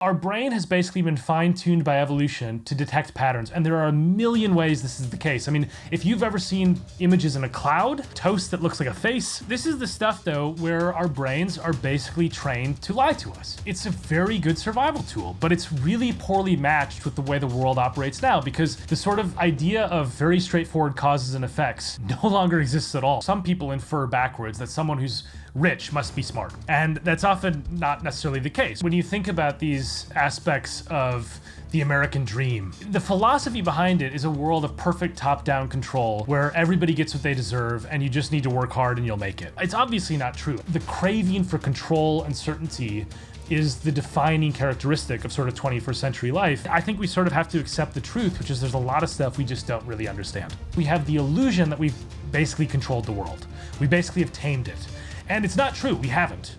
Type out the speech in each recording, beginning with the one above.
Our brain has basically been fine-tuned by evolution to detect patterns, and there are a million ways this is the case. I mean, if you've ever seen images in a cloud, toast that looks like a face, this is the stuff, though, where our brains are basically trained to lie to us. It's a very good survival tool, but it's really poorly matched with the way the world operates now, because the sort of idea of very straightforward causes and effects no longer exists at all. Some people infer backwards that someone who's rich must be smart. And that's often not necessarily the case. When you think about these aspects of the American dream, the philosophy behind it is a world of perfect top-down control where everybody gets what they deserve and you just need to work hard and you'll make it. It's obviously not true. The craving for control and certainty is the defining characteristic of sort of 21st century life. I think we sort of have to accept the truth, which is there's a lot of stuff we just don't really understand. We have the illusion that we've basically controlled the world. We basically have tamed it. And it's not true, we haven't.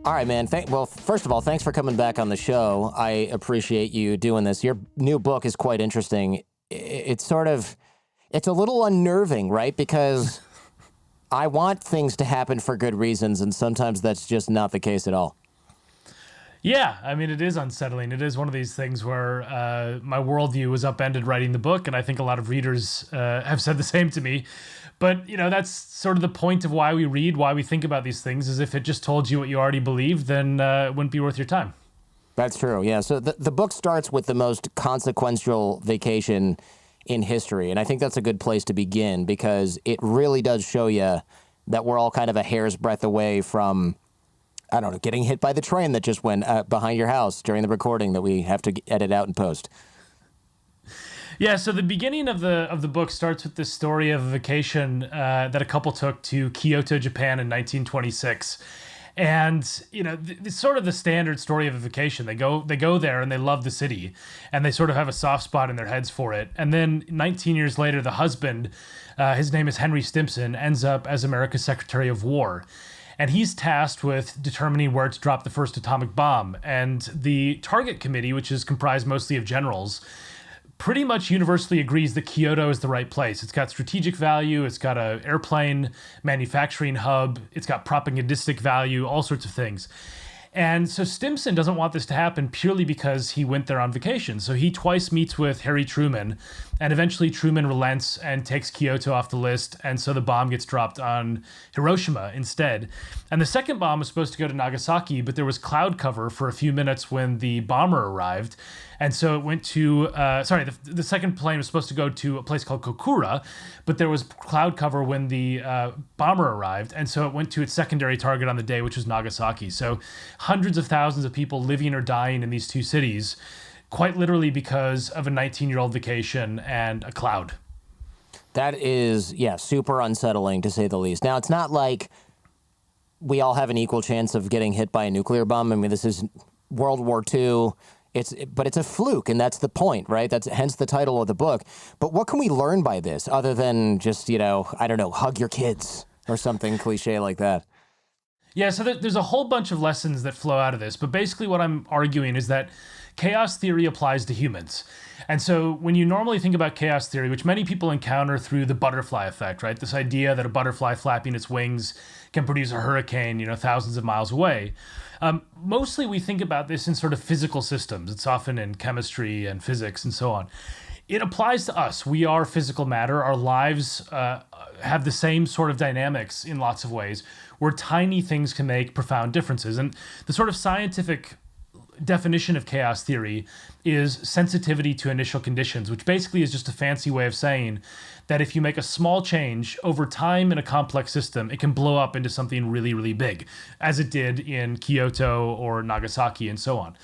All right, man. Well, first of all, thanks for coming back on the show. I appreciate you doing this. Your new book is quite interesting. It's a little unnerving, right? Because I want things to happen for good reasons, and sometimes that's just not the case at all. Yeah, I mean, it is unsettling. It is one of these things where my worldview was upended writing the book, and I think a lot of readers have said the same to me. But, you know, that's sort of the point of why we read, why we think about these things, is if it just told you what you already believed, then it wouldn't be worth your time. That's true, yeah. So the book starts with the most consequential vacation in history, and I think that's a good place to begin because it really does show you that we're all kind of a hair's breadth away from, I don't know, getting hit by the train that just went behind your house during the recording that we have to edit out and post. Yeah, so the beginning of the book starts with this story of a vacation that a couple took to Kyoto, Japan in 1926. And, you know, it's sort of the standard story of a vacation. They go there and they love the city and they sort of have a soft spot in their heads for it. And then 19 years later, the husband, his name is Henry Stimson, ends up as America's Secretary of War. And he's tasked with determining where to drop the first atomic bomb. And the Target Committee, which is comprised mostly of generals, pretty much universally agrees that Kyoto is the right place. It's got strategic value, it's got an airplane manufacturing hub, it's got propagandistic value, all sorts of things. And so Stimson doesn't want this to happen purely because he went there on vacation. So he twice meets with Harry Truman, and eventually Truman relents and takes Kyoto off the list, and so the bomb gets dropped on Hiroshima instead. And the second bomb was supposed to go to Nagasaki, but there was cloud cover for a few minutes when the bomber arrived. And so it went to, the second plane was supposed to go to a place called Kokura, but there was cloud cover when the bomber arrived. And so it went to its secondary target on the day, which was Nagasaki. So hundreds of thousands of people living or dying in these two cities, quite literally because of a 19-year-old vacation and a cloud. That is, yeah, super unsettling to say the least. Now, it's not like we all have an equal chance of getting hit by a nuclear bomb. I mean, this is World War II. But it's a fluke, and that's the point, right? That's hence the title of the book. But what can we learn by this other than just, you know, I don't know, hug your kids or something cliche like that? Yeah, so there's a whole bunch of lessons that flow out of this. But basically what I'm arguing is that chaos theory applies to humans. And so when you normally think about chaos theory, which many people encounter through the butterfly effect, right? This idea that a butterfly flapping its wings can produce a hurricane, you know, thousands of miles away. Mostly we think about this in sort of physical systems. It's often in chemistry and physics and so on. It applies to us. We are physical matter. Our lives have the same sort of dynamics in lots of ways, where tiny things can make profound differences. And the sort of scientific definition of chaos theory is sensitivity to initial conditions, which basically is just a fancy way of saying that if you make a small change over time in a complex system, it can blow up into something really, really big, as it did in Kyoto or Nagasaki and so on.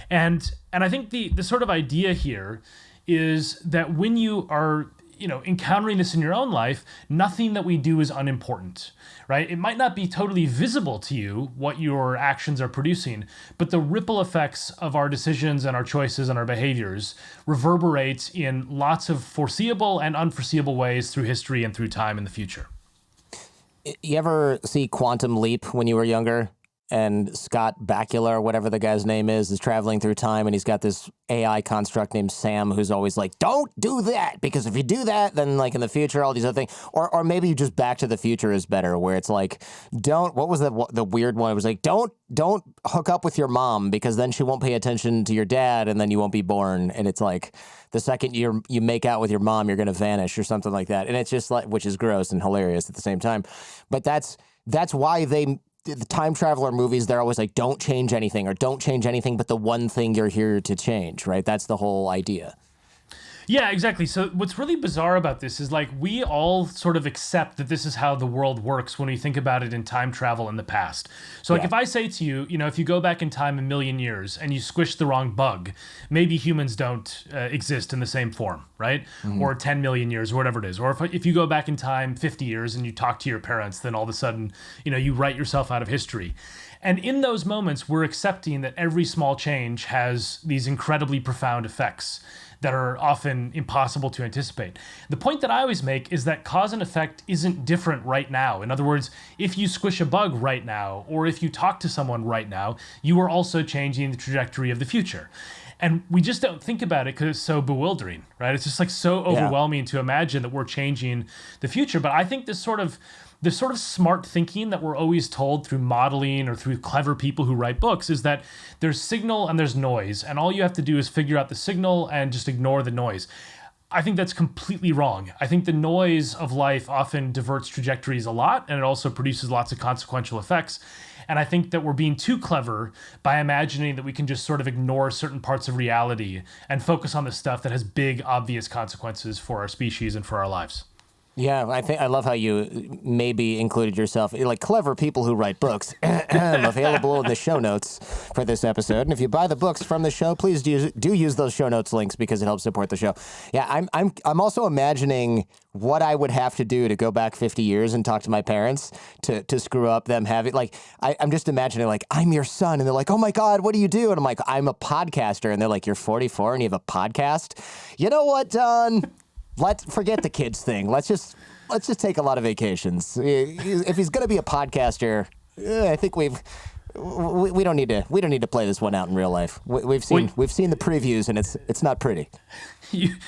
And I think the sort of idea here is that when you are, you know, encountering this in your own life, nothing that we do is unimportant, right? It might not be totally visible to you what your actions are producing, but the ripple effects of our decisions and our choices and our behaviors reverberate in lots of foreseeable and unforeseeable ways through history and through time in the future. You ever see Quantum Leap when you were younger? and Scott Bakula, or whatever the guy's name is traveling through time, and he's got this AI construct named Sam who's always like, don't do that, because if you do that, then like in the future, all these other things, or maybe just Back to the Future is better, where it's like, what was the weird one? It was like, don't hook up with your mom, because then she won't pay attention to your dad, and then you won't be born, and it's like, the second you make out with your mom, you're going to vanish or something like that. And it's just like, which is gross and hilarious at the same time. But that's why the time traveler movies, they're always like, don't change anything, or don't change anything but the one thing you're here to change, right? That's the whole idea. Yeah, exactly. So what's really bizarre about this is like we all sort of accept that this is how the world works when we think about it in time travel in the past. So like if I say to you, if you go back in time 1,000,000 years and you squish the wrong bug, maybe humans don't exist in the same form, right? Or 10 million years or whatever it is. Or if you go back in time 50 years and you talk to your parents, then all of a sudden, you write yourself out of history. And in those moments, we're accepting that every small change has these incredibly profound effects that are often impossible to anticipate. The point that I always make is that cause and effect isn't different right now. In other words, if you squish a bug right now, or if you talk to someone right now, you are also changing the trajectory of the future. And we just don't think about it because it's so bewildering, right? It's just like so overwhelming to imagine that we're changing the future. But I think this sort of smart thinking that we're always told through modeling or through clever people who write books is that there's signal and there's noise, and all you have to do is figure out the signal and just ignore the noise. I think that's completely wrong. I think the noise of life often diverts trajectories a lot, and it also produces lots of consequential effects. And I think that we're being too clever by imagining that we can just sort of ignore certain parts of reality and focus on the stuff that has big, obvious consequences for our species and for our lives. Yeah, I love how you maybe included yourself, like clever people who write books, available in the show notes for this episode. And if you buy the books from the show, please do use those show notes links, because it helps support the show. Yeah, I'm also imagining what I would have to do to go back 50 years and talk to my parents to screw up them having, like, I'm just imagining, like, I'm your son, and they're like, oh my God, what do you do? And I'm like, I'm a podcaster. And they're like, you're 44 and you have a podcast? You know what, Don? Let's forget the kids thing. Let's just take a lot of vacations. If he's going to be a podcaster, I think we don't need to play this one out in real life. We've seen the previews, and it's not pretty.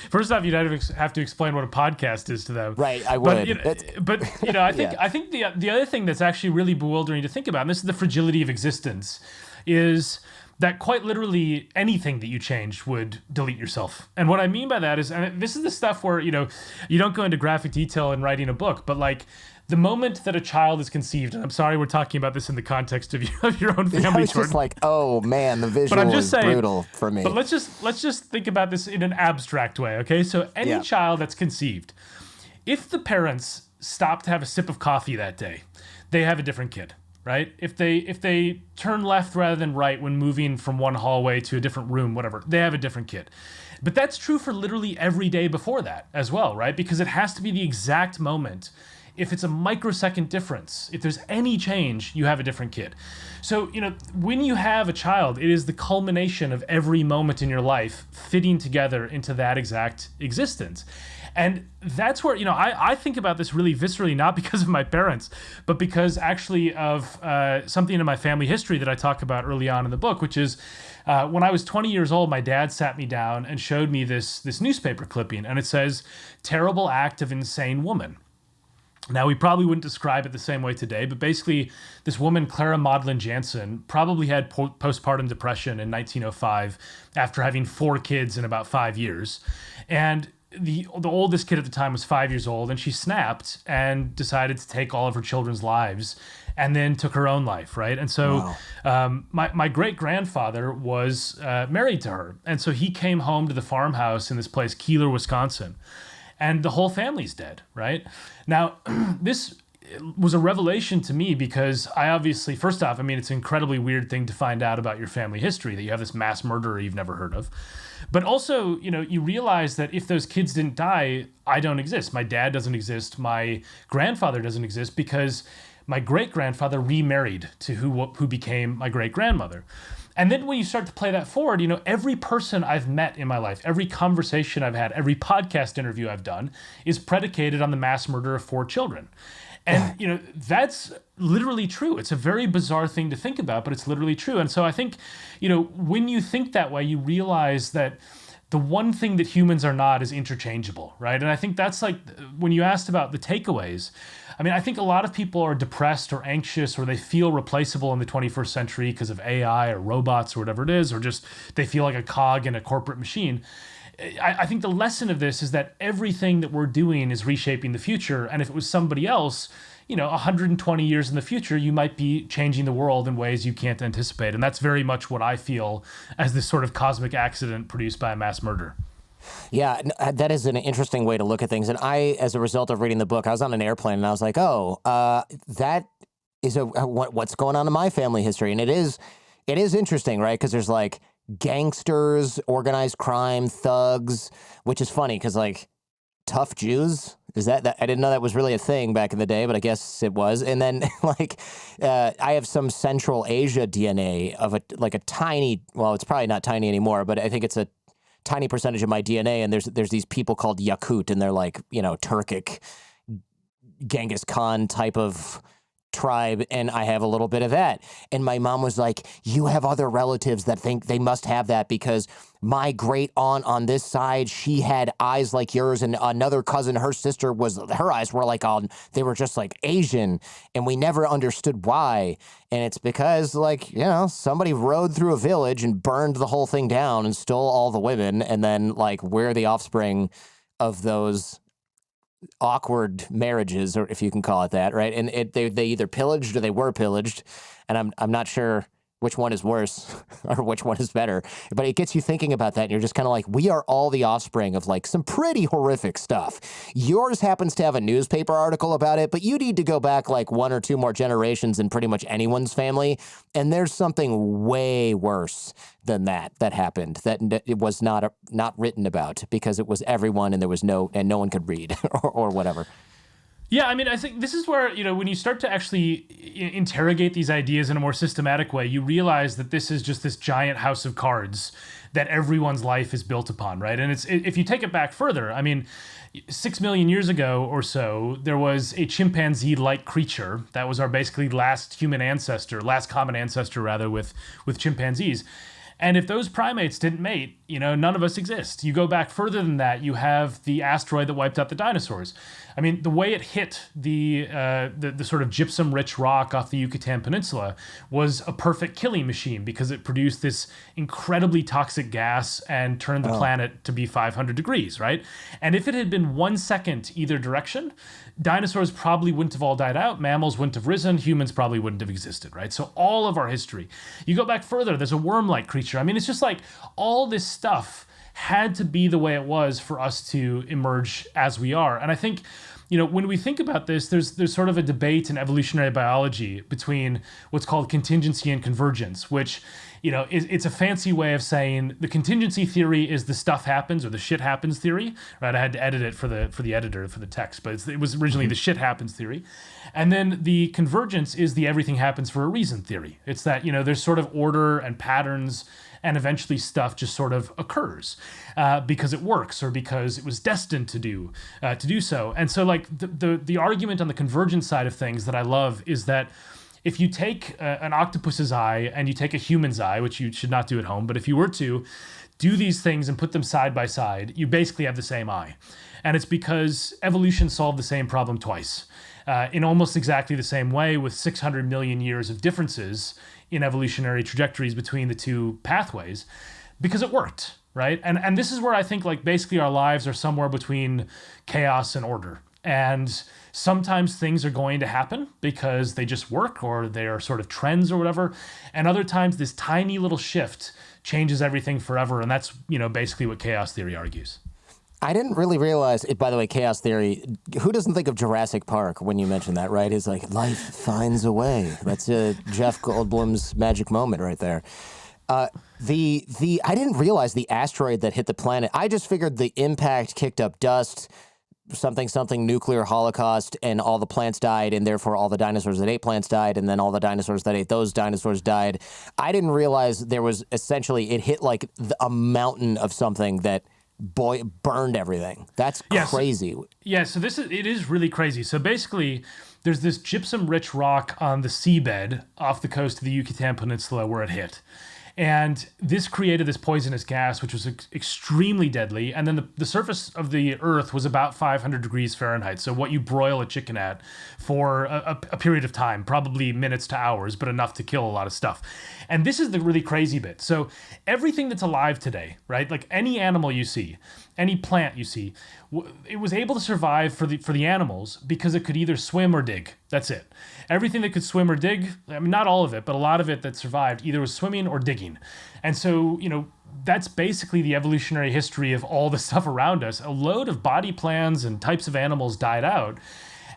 First off, you'd have to explain what a podcast is to them. Right, I would. I think the other thing that's actually really bewildering to think about, and this is the fragility of existence, is that quite literally anything that you change would delete yourself. And what I mean by that is, and this is the stuff where, you don't go into graphic detail in writing a book, but like the moment that a child is conceived, and I'm sorry we're talking about this in the context of your own family, I was Jordan. Just like, oh man, the visual is brutal for me. But let's just think about this in an abstract way, okay? So any child that's conceived, if the parents stop to have a sip of coffee that day, they have a different kid. Right? If they turn left rather than right when moving from one hallway to a different room, whatever, they have a different kid. But that's true for literally every day before that as well, right? Because it has to be the exact moment. If it's a microsecond difference, if there's any change, you have a different kid. So, when you have a child, it is the culmination of every moment in your life fitting together into that exact existence. And that's where, I think about this really viscerally, not because of my parents, but because actually of something in my family history that I talk about early on in the book, which is when I was 20 years old, my dad sat me down and showed me this newspaper clipping, and it says, "Terrible act of insane woman." Now, we probably wouldn't describe it the same way today, but basically this woman, Clara Maudlin Jansen, probably had postpartum depression in 1905 after having 4 kids in about 5 years. And the oldest kid at the time was 5 years old, and she snapped and decided to take all of her children's lives and then took her own life, right? And so my great-grandfather was married to her. And so he came home to the farmhouse in this place, Keeler, Wisconsin. And the whole family's dead, right? Now, this was a revelation to me because I obviously, first off, it's an incredibly weird thing to find out about your family history, that you have this mass murderer you've never heard of. But also, you realize that if those kids didn't die, I don't exist. My dad doesn't exist. My grandfather doesn't exist because my great-grandfather remarried to who became my great-grandmother. And then when you start to play that forward, every person I've met in my life, every conversation I've had, every podcast interview I've done is predicated on the mass murder of 4 children. And, that's literally true. It's a very bizarre thing to think about, but it's literally true. And so I think, when you think that way, you realize that the one thing that humans are not is interchangeable, right? And I think that's like when you asked about the takeaways. I mean, I think a lot of people are depressed or anxious or they feel replaceable in the 21st century because of AI or robots or whatever it is, or just they feel like a cog in a corporate machine. I think the lesson of this is that everything that we're doing is reshaping the future. And if it was somebody else, 120 years in the future, you might be changing the world in ways you can't anticipate. And that's very much what I feel as this sort of cosmic accident produced by a mass murder. Yeah, that is an interesting way to look at things. And I, as a result of reading the book, I was on an airplane and I was like, that is what's going on in my family history. And it is interesting, right? Because there's like gangsters, organized crime, thugs, which is funny because like tough Jews. Is that I didn't know that was really a thing back in the day, but I guess it was. And then I have some Central Asia DNA of a tiny, well, it's probably not tiny anymore, but I think it's a tiny percentage of my DNA. And there's these people called Yakut, and they're like, Turkic Genghis Khan type of tribe, and I have a little bit of that. And my mom was like, you have other relatives that think they must have that because my great aunt on this side, she had eyes like yours, and another cousin, her sister, her eyes were like they were just like Asian, and we never understood why. And it's because somebody rode through a village and burned the whole thing down and stole all the women, and then we're the offspring of those awkward marriages, or if you can call it that, right? And they either pillaged or they were pillaged, and I'm not sure which one is worse or which one is better, but it gets you thinking about that, and you're just kind of like, we are all the offspring of some pretty horrific stuff. Yours happens to have a newspaper article about it, but you need to go back one or two more generations in pretty much anyone's family, and there's something way worse than that happened that it was not written about because it was everyone and there was no one could read or whatever. Yeah, I mean, I think this is where, when you start to actually interrogate these ideas in a more systematic way, you realize that this is just this giant house of cards that everyone's life is built upon, right? And if you take it back further, I mean, 6 million years ago or so, there was a chimpanzee-like creature that was our basically last common ancestor with chimpanzees. And if those primates didn't mate, none of us exist. You go back further than that, you have the asteroid that wiped out the dinosaurs. I mean, the way it hit the sort of gypsum-rich rock off the Yucatan Peninsula was a perfect killing machine because it produced this incredibly toxic gas and turned the planet to be 500 degrees, right? And if it had been 1 second either direction, dinosaurs probably wouldn't have all died out, mammals wouldn't have risen, humans probably wouldn't have existed, right? So all of our history. You go back further, there's a worm-like creature. I mean, it's just like all this stuff had to be the way it was for us to emerge as we are. And I think, when we think about this, there's sort of a debate in evolutionary biology between what's called contingency and convergence, which, it's a fancy way of saying the contingency theory is the stuff happens or the shit happens theory, right? I had to edit it for the editor for the text, but it was originally the shit happens theory. And then the convergence is the everything happens for a reason theory. It's that, there's sort of order and patterns, and eventually stuff just sort of occurs because it works or because it was destined to do so. And so the argument on the convergence side of things that I love is that if you take an octopus's eye and you take a human's eye, which you should not do at home, but if you were to do these things and put them side by side, you basically have the same eye. And it's because evolution solved the same problem twice in almost exactly the same way with 600 million years of differences in evolutionary trajectories between the two pathways because it worked, right? And this is where I think basically our lives are somewhere between chaos and order. And sometimes things are going to happen because they just work or they are sort of trends or whatever. And other times this tiny little shift changes everything forever. And that's, basically what chaos theory argues. I didn't really realize it, by the way, chaos theory. Who doesn't think of Jurassic Park when you mention that, right? It's like life finds a way. That's Jeff Goldblum's magic moment right there. I didn't realize the asteroid that hit the planet. I just figured the impact kicked up dust, something nuclear holocaust, and all the plants died, and therefore all the dinosaurs that ate plants died, and then all the dinosaurs that ate those dinosaurs died. I didn't realize there was essentially, it hit a mountain of something that burned everything. That's crazy. Yeah, so it is really crazy. So basically, there's this gypsum-rich rock on the seabed off the coast of the Yucatan Peninsula where it hit. And this created this poisonous gas, which was extremely deadly. And then the surface of the Earth was about 500 degrees Fahrenheit. So what you broil a chicken at for a period of time, probably minutes to hours, but enough to kill a lot of stuff. And this is the really crazy bit. So everything that's alive today, right? Like any animal you see, any plant you see, it was able to survive for the animals because it could either swim or dig. That's it. Everything that could swim or dig, I mean, not all of it, but a lot of it that survived either was swimming or digging. And so, that's basically the evolutionary history of all the stuff around us. A load of body plans and types of animals died out.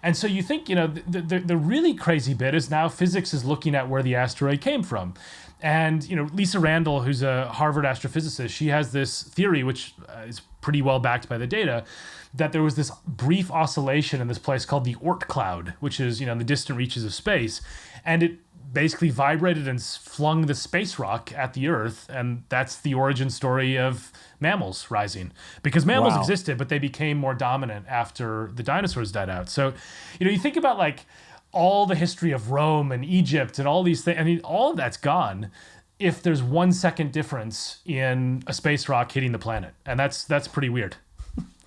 And so you think, the really crazy bit is now physics is looking at where the asteroid came from. And, Lisa Randall, who's a Harvard astrophysicist, she has this theory, which is pretty well backed by the data, that there was this brief oscillation in this place called the Oort cloud, which is, in the distant reaches of space. And it basically vibrated and flung the space rock at the Earth. And that's the origin story of mammals rising. Because mammals existed, but they became more dominant after the dinosaurs died out. So, you think about like all the history of Rome and Egypt and all these things. I mean, all of that's gone if there's 1 second difference in a space rock hitting the planet. And that's pretty weird.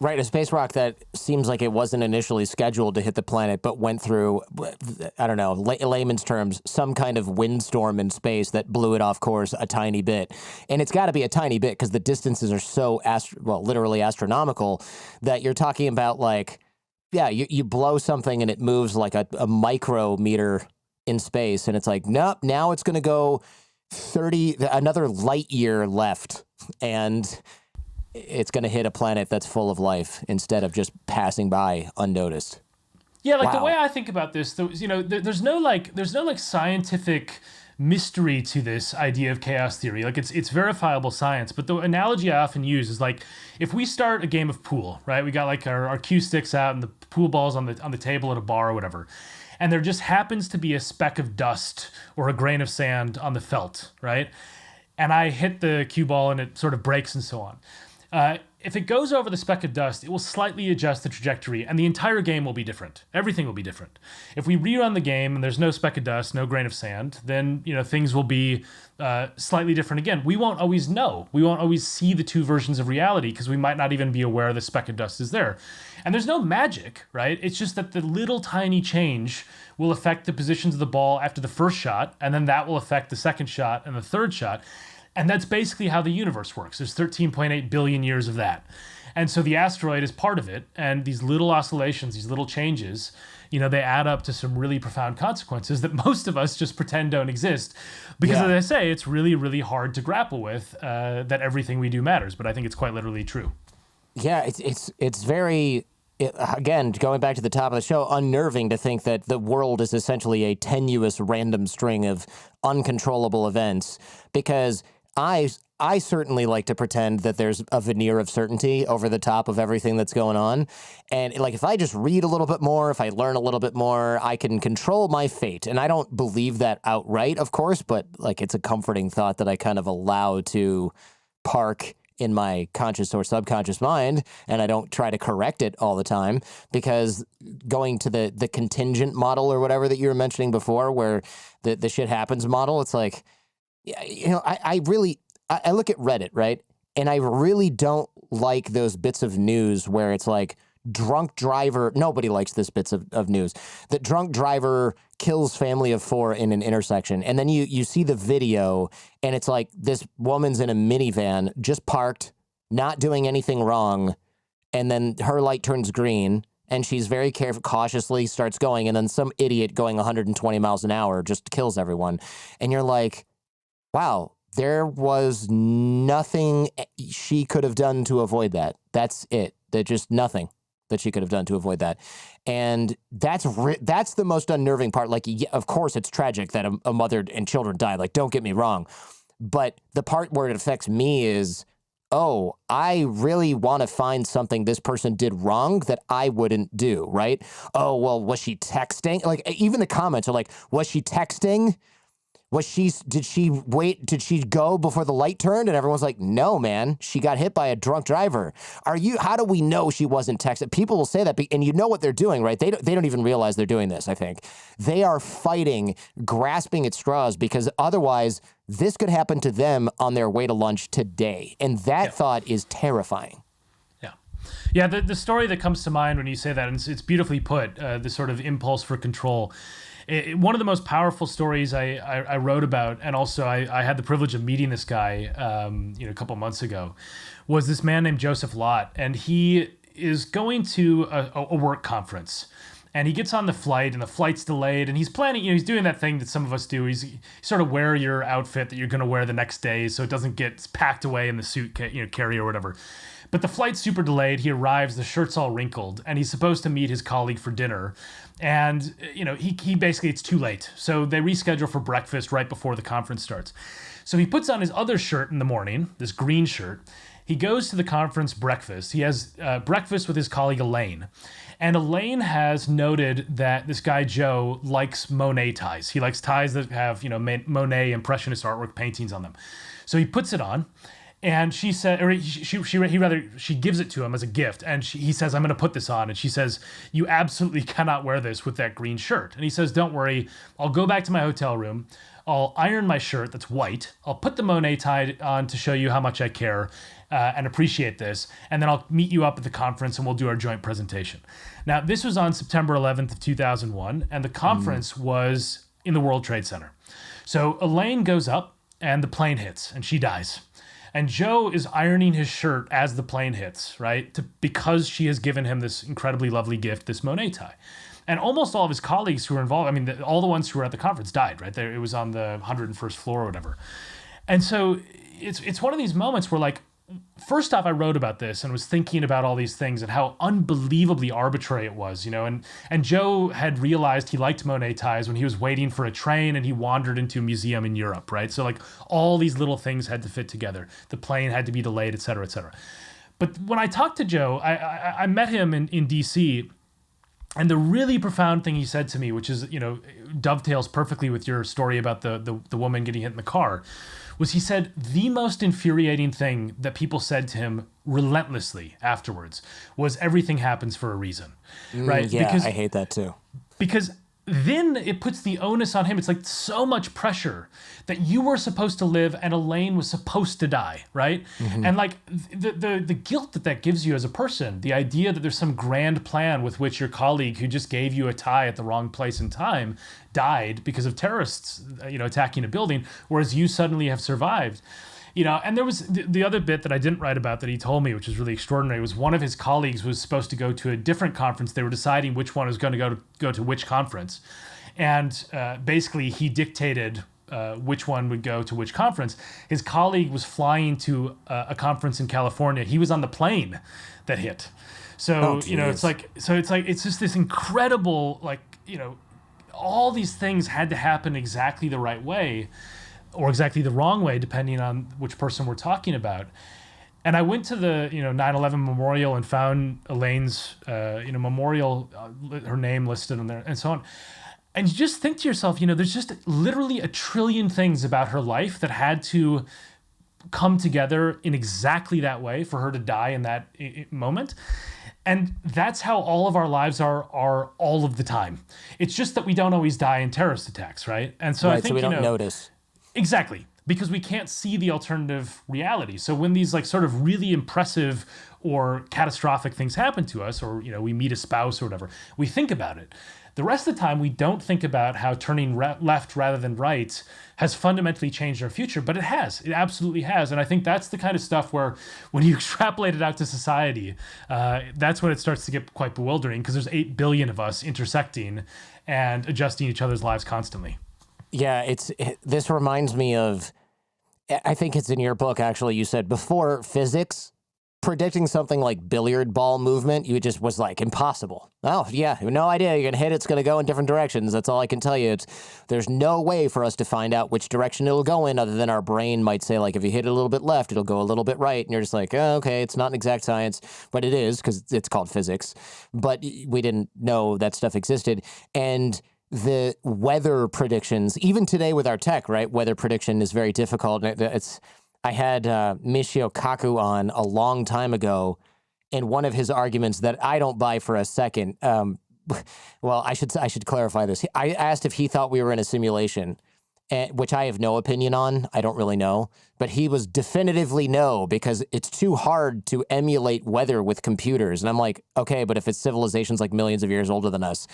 Right, a space rock that seems like it wasn't initially scheduled to hit the planet, but went through, I don't know, layman's terms, some kind of windstorm in space that blew it off course a tiny bit. And it's got to be a tiny bit because the distances are so, literally astronomical that you're talking about like, you blow something and it moves like a micrometer in space. And it's like, nope, now it's going to go another light year left. And it's going to hit a planet that's full of life instead of just passing by unnoticed. Yeah, like the way I think about this, there's no scientific mystery to this idea of chaos theory. Like it's verifiable science, but the analogy I often use is like if we start a game of pool, right? We got like our cue sticks out and the pool balls on the table at a bar or whatever. And there just happens to be a speck of dust or a grain of sand on the felt, right? And I hit the cue ball and it sort of breaks and so on. If it goes over the speck of dust, it will slightly adjust the trajectory, and the entire game will be different. Everything will be different. If we rerun the game and there's no speck of dust, no grain of sand, then things will be slightly different again. We won't always know. We won't always see the two versions of reality because we might not even be aware the speck of dust is there. And there's no magic, right? It's just that the little tiny change will affect the positions of the ball after the first shot, and then that will affect the second shot and the third shot. And that's basically how the universe works. There's 13.8 billion years of that. And so the asteroid is part of it. And these little oscillations, these little changes, they add up to some really profound consequences that most of us just pretend don't exist. Because as I say, it's really, really hard to grapple with that everything we do matters. But I think it's quite literally true. Yeah, it's very... again, going back to the top of the show, unnerving to think that the world is essentially a tenuous random string of uncontrollable events, because I certainly like to pretend that there's a veneer of certainty over the top of everything that's going on. And like, if I just read a little bit more, if I learn a little bit more, I can control my fate. And I don't believe that outright, of course, but like, it's a comforting thought that I kind of allow to park in my conscious or subconscious mind, and I don't try to correct it all the time, because going to the contingent model or whatever that you were mentioning before, where the shit happens model, it's like, I look at Reddit, right? And I really don't like those bits of news where it's like drunk driver, nobody likes this bits of news, that drunk driver kills family of 4 in an intersection. And then you see the video and it's like this woman's in a minivan, just parked, not doing anything wrong. And then her light turns green and she's very cautiously starts going. And then some idiot going 120 miles an hour just kills everyone. And you're like, wow, there was nothing she could have done to avoid that. That's it. There's just nothing that she could have done to avoid that. And that's the most unnerving part. Like, yeah, of course, it's tragic that a mother and children died. Like, don't get me wrong. But the part where it affects me is, oh, I really want to find something this person did wrong that I wouldn't do, right? Oh, well, was she texting? Like, even the comments are like, was she texting? Did she wait? Did she go before the light turned? And everyone's like, no, man, she got hit by a drunk driver. How do we know she wasn't texting? People will say that, and you know what they're doing, right? They don't even realize they're doing this, I think. They are fighting, grasping at straws, because otherwise this could happen to them on their way to lunch today. And that thought is terrifying. Yeah, the story that comes to mind when you say that, and it's beautifully put, the sort of impulse for control. One of the most powerful stories I wrote about, and also I had the privilege of meeting this guy a couple months ago, was this man named Joseph Lott. And he is going to a work conference. And he gets on the flight, and the flight's delayed, and he's planning, he's doing that thing that some of us do. He's sort of wear your outfit that you're going to wear the next day so it doesn't get packed away in the suit carry or whatever. But the flight's super delayed. He arrives, the shirt's all wrinkled, and he's supposed to meet his colleague for dinner. And, he basically, it's too late. So they reschedule for breakfast right before the conference starts. So he puts on his other shirt in the morning, this green shirt. He goes to the conference breakfast. He has breakfast with his colleague Elaine. And Elaine has noted that this guy Joe likes Monet ties. He likes ties that have, Monet Impressionist artwork paintings on them. So he puts it on. And she said, or she gives it to him as a gift. And he says, I'm going to put this on. And she says, you absolutely cannot wear this with that green shirt. And he says, don't worry. I'll go back to my hotel room. I'll iron my shirt that's white. I'll put the Monet tie on to show you how much I care and appreciate this. And then I'll meet you up at the conference and we'll do our joint presentation. Now, this was on September 11th of 2001. And the conference was in the World Trade Center. So Elaine goes up and the plane hits and she dies. And Joe is ironing his shirt as the plane hits, right? Because she has given him this incredibly lovely gift, this Monet tie. And almost all of his colleagues who were involved, all the ones who were at the conference died, right? It was on the 101st floor or whatever. And so it's one of these moments where, like, first off, I wrote about this and was thinking about all these things and how unbelievably arbitrary it was, and Joe had realized he liked Monet ties when he was waiting for a train and he wandered into a museum in Europe, right? So, like, all these little things had to fit together. The plane had to be delayed, et cetera, et cetera. But when I talked to Joe, I met him in DC, and the really profound thing he said to me, which is, dovetails perfectly with your story about the woman getting hit in the car, was he said the most infuriating thing that people said to him relentlessly afterwards was everything happens for a reason, right? Yeah, I hate that too. Because then it puts the onus on him. It's like so much pressure that you were supposed to live and Elaine was supposed to die, right? Mm-hmm. And like the guilt that gives you as a person, the idea that there's some grand plan with which your colleague who just gave you a tie at the wrong place and time died because of terrorists, attacking a building, whereas you suddenly have survived. And there was the other bit that I didn't write about that he told me, which was really extraordinary, was one of his colleagues was supposed to go to a different conference. They were deciding which one was going to go to which conference. And basically he dictated which one would go to which conference. His colleague was flying to a conference in California. He was on the plane that hit. So, it's just this incredible, all these things had to happen exactly the right way, or exactly the wrong way, depending on which person we're talking about. And I went to the 9/11 memorial and found Elaine's memorial, her name listed on there, and so on. And you just think to yourself, there's just literally a trillion things about her life that had to come together in exactly that way for her to die in that moment. And that's how all of our lives are all of the time. It's just that we don't always die in terrorist attacks, right? And so I think we don't notice. Exactly, because we can't see the alternative reality. So when these sort of really impressive or catastrophic things happen to us, or we meet a spouse or whatever, we think about it. The rest of the time, we don't think about how turning left rather than right has fundamentally changed our future, but it has. It absolutely has. And I think that's the kind of stuff where when you extrapolate it out to society, that's when it starts to get quite bewildering, because there's 8 billion of us intersecting and adjusting each other's lives constantly. Yeah, this reminds me of, I think it's in your book, actually, you said before physics, predicting something like billiard ball movement, you just was like impossible. Oh, yeah, no idea. You're going to hit it's going to go in different directions. That's all I can tell you. There's no way for us to find out which direction it'll go in, other than our brain might say, like, if you hit it a little bit left, it'll go a little bit right. And you're just like, oh, okay, it's not an exact science, but it is, because it's called physics. But we didn't know that stuff existed. And the weather predictions, even today with our tech, right? Weather prediction is very difficult. I had Michio Kaku on a long time ago, and one of his arguments that I don't buy for a second. Well, I should clarify this. I asked if he thought we were in a simulation, which I have no opinion on. I don't really know. But he was definitively no, because it's too hard to emulate weather with computers. And I'm like, okay, but if it's civilizations like millions of years older than us,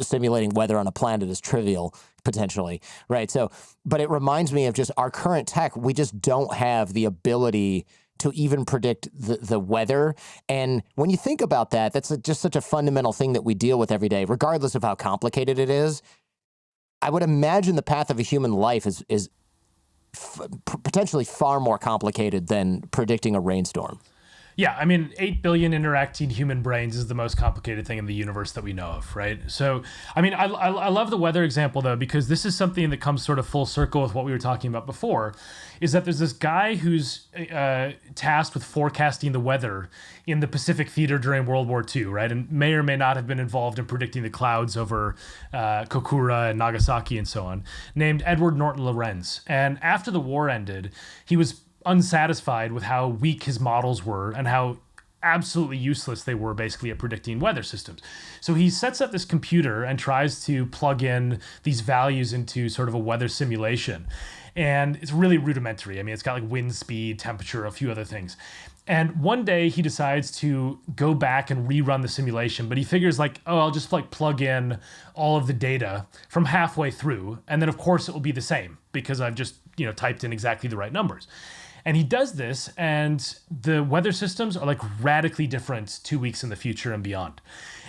simulating weather on a planet is trivial, potentially, right? So, but it reminds me of just our current tech. We just don't have the ability to even predict the weather. And when you think about that, that's just such a fundamental thing that we deal with every day, regardless of how complicated it is. I would imagine the path of a human life is potentially far more complicated than predicting a rainstorm. Yeah, I mean, 8 billion interacting human brains is the most complicated thing in the universe that we know of, right? So, I mean, I love the weather example, though, because this is something that comes sort of full circle with what we were talking about before, is that there's this guy who's tasked with forecasting the weather in the Pacific Theater during World War II, right? And may or may not have been involved in predicting the clouds over Kokura and Nagasaki and so on, named Edward Norton Lorenz. And after the war ended, he was unsatisfied with how weak his models were and how absolutely useless they were basically at predicting weather systems. So he sets up this computer and tries to plug in these values into sort of a weather simulation. And it's really rudimentary. I mean, it's got like wind speed, temperature, a few other things. And one day he decides to go back and rerun the simulation, but he figures like, oh, I'll just like plug in all of the data from halfway through. And then of course it will be the same because I've just, typed in exactly the right numbers. And he does this, and the weather systems are like radically different 2 weeks in the future and beyond.